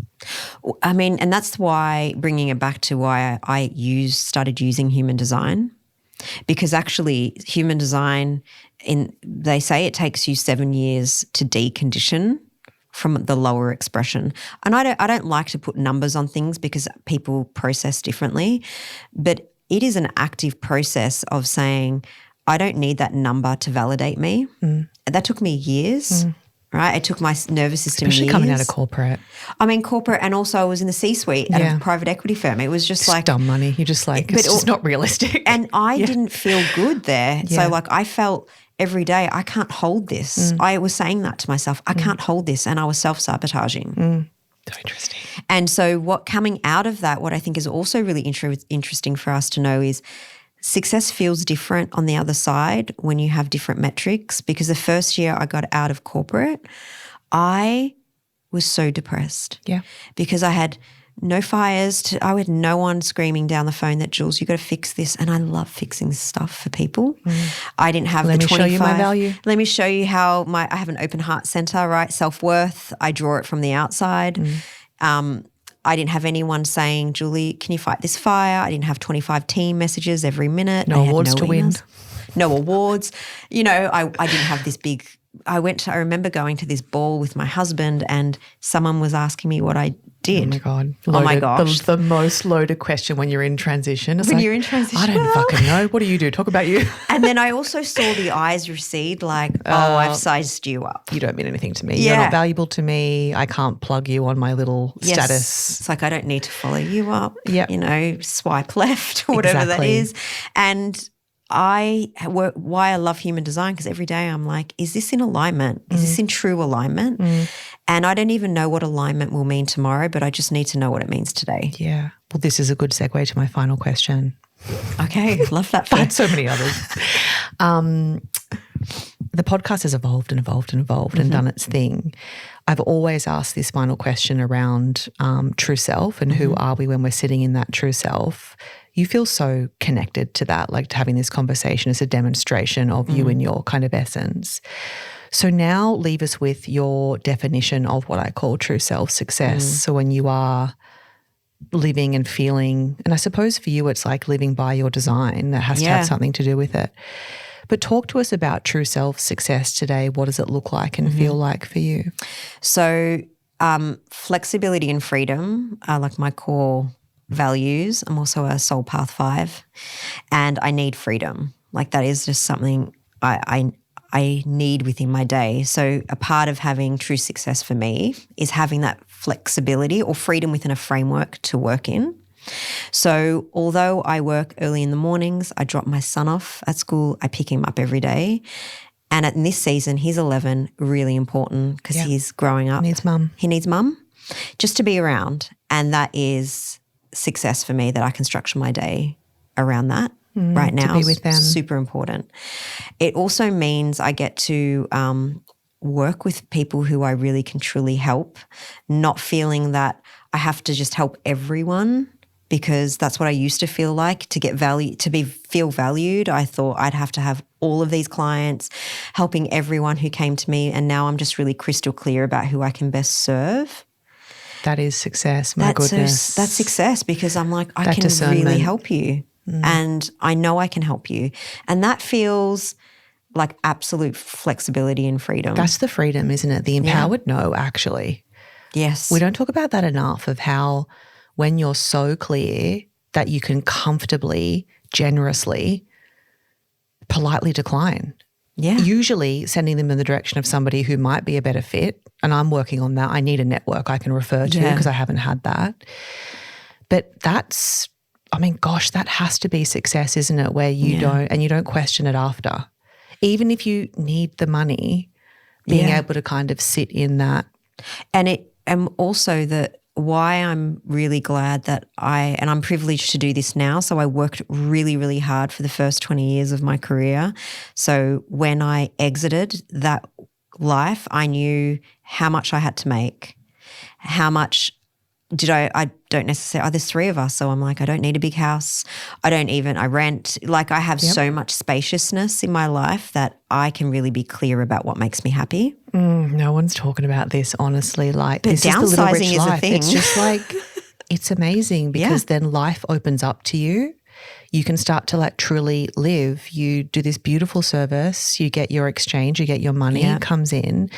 I mean, and that's why, bringing it back to why I started using human design, because actually human design, they say it takes you 7 years to decondition from the lower expression. And I don't like to put numbers on things because people process differently, but it is an active process of saying, I don't need that number to validate me. That took me years, right? It took my nervous system Especially years. coming out of corporate. I mean, corporate, and also I was in the C-suite at a private equity firm. It was just like dumb money. You're just like, it's just not realistic. And I didn't feel good there. Yeah. So I felt every day, I can't hold this. I was saying that to myself, I can't hold this. And I was self-sabotaging. So interesting. And so coming out of that, what I think is also really interesting for us to know is success feels different on the other side when you have different metrics, because the first year I got out of corporate, I was so depressed. Yeah. Because I had no fires. I had no one screaming down the phone that, Jules, you got to fix this. And I love fixing stuff for people. I didn't have Let the 25. me show you my value. Let me show you how I have an open heart center, right? Self-worth. I draw it from the outside. I didn't have anyone saying, Julie, can you fight this fire? I didn't have 25 team messages every minute. No awards to win. No awards. I didn't have this big – I remember going to this ball with my husband, and someone was asking me what I did. Oh my God. Oh my gosh. The most loaded question when you're in transition. It's you're in transition. I don't fucking know. What do you do? Talk about you. And then I also saw the eyes recede like, I've sized you up. You don't mean anything to me. Yeah. You're not valuable to me. I can't plug you on my little status. It's like, I don't need to follow you up. Yep. Swipe left or whatever that is. And why I love human design, because every day I'm like, is this in alignment? Is this in true alignment? And I don't even know what alignment will mean tomorrow, but I just need to know what it means today. Yeah. Well, this is a good segue to my final question. Okay, love that. I had so many others. The podcast has evolved and evolved and evolved and done its thing. I've always asked this final question around true self and who are we when we're sitting in that true self. You feel so connected to that, like having this conversation is a demonstration of you and your kind of essence. So now leave us with your definition of what I call true self success. So when you are living and feeling, and I suppose for you it's like living by your design, that has to have something to do with it. But talk to us about true self success today. What does it look like and feel like for you? So flexibility and freedom are like my core values. I'm also a Soul Path 5, and I need freedom. Like that is just something I need within my day. So a part of having true success for me is having that flexibility or freedom within a framework to work in. So although I work early in the mornings, I drop my son off at school, I pick him up every day. And in this season, he's 11, really important because he's growing up. He needs mum. He needs mum just to be around. And that is success for me, that I can structure my day around that right now. To be with them. Super important. It also means I get to work with people who I really can truly help, not feeling that I have to just help everyone, because that's what I used to feel like. To get value, feel valued, I thought I'd have to have all of these clients, helping everyone who came to me, and now I'm just really crystal clear about who I can best serve. That is success, my goodness. That's success, because I'm like, I can really help you and I know I can help you. And that feels like absolute flexibility and freedom. That's the freedom, isn't it? The empowered no, actually. Yes. We don't talk about that enough, of how when you're so clear that you can comfortably, generously, politely decline. Yeah. Usually sending them in the direction of somebody who might be a better fit, and I'm working on that. I need a network I can refer to because I haven't had that. But that's, I mean, gosh, that has to be success, isn't it? Where you don't question it after. Even if you need the money, being able to kind of sit in that. And also why I'm really glad that and I'm privileged to do this now. So I worked really, really hard for the first 20 years of my career. So when I exited that life, I knew how much I had to make, how much I don't necessarily, there's 3 of us. So I'm like, I don't need a big house. I rent. Like I have so much spaciousness in my life that I can really be clear about what makes me happy. No one's talking about this, honestly. Like, but this downsizing is the little rich is life. a thing. It's just like, it's amazing because then life opens up to you. You can start to like truly live. You do this beautiful service, you get your exchange, you get your money comes in,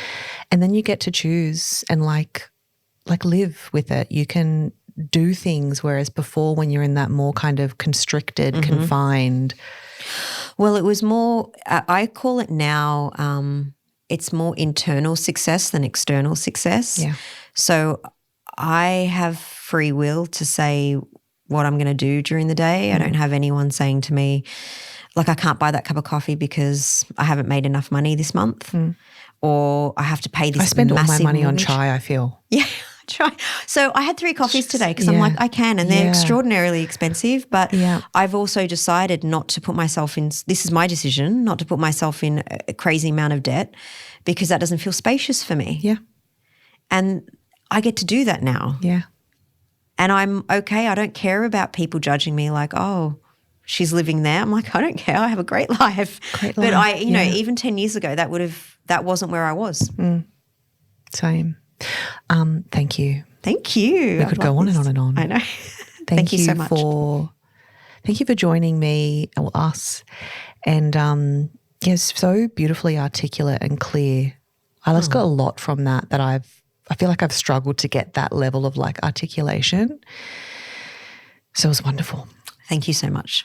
and then you get to choose and like live with it. You can do things, whereas before when you're in that more kind of constricted, confined. Well, it was more, I call it now, it's more internal success than external success. Yeah. So I have free will to say what I'm going to do during the day. I don't have anyone saying to me, like, I can't buy that cup of coffee because I haven't made enough money this month, or I have to pay this. I spend all my money mortgage. on chai, I feel. Yeah, try. So I had 3 coffees today because I'm like, I can, and they're extraordinarily expensive. But I've also decided not to put myself in, this is my decision, not to put myself in a crazy amount of debt, because that doesn't feel spacious for me. Yeah. And I get to do that now. Yeah. And I'm okay. I don't care about people judging me like, oh, she's living there. I'm like, I don't care. I have a great life. But I, you know, even 10 years ago, that wasn't where I was. Same. Thank you. Thank you. We could go on and on and on. I know. Thank you so much. Thank you for joining me, or us. And so beautifully articulate and clear. I just got a lot from that I feel like I've struggled to get that level of like articulation. So it was wonderful. Thank you so much.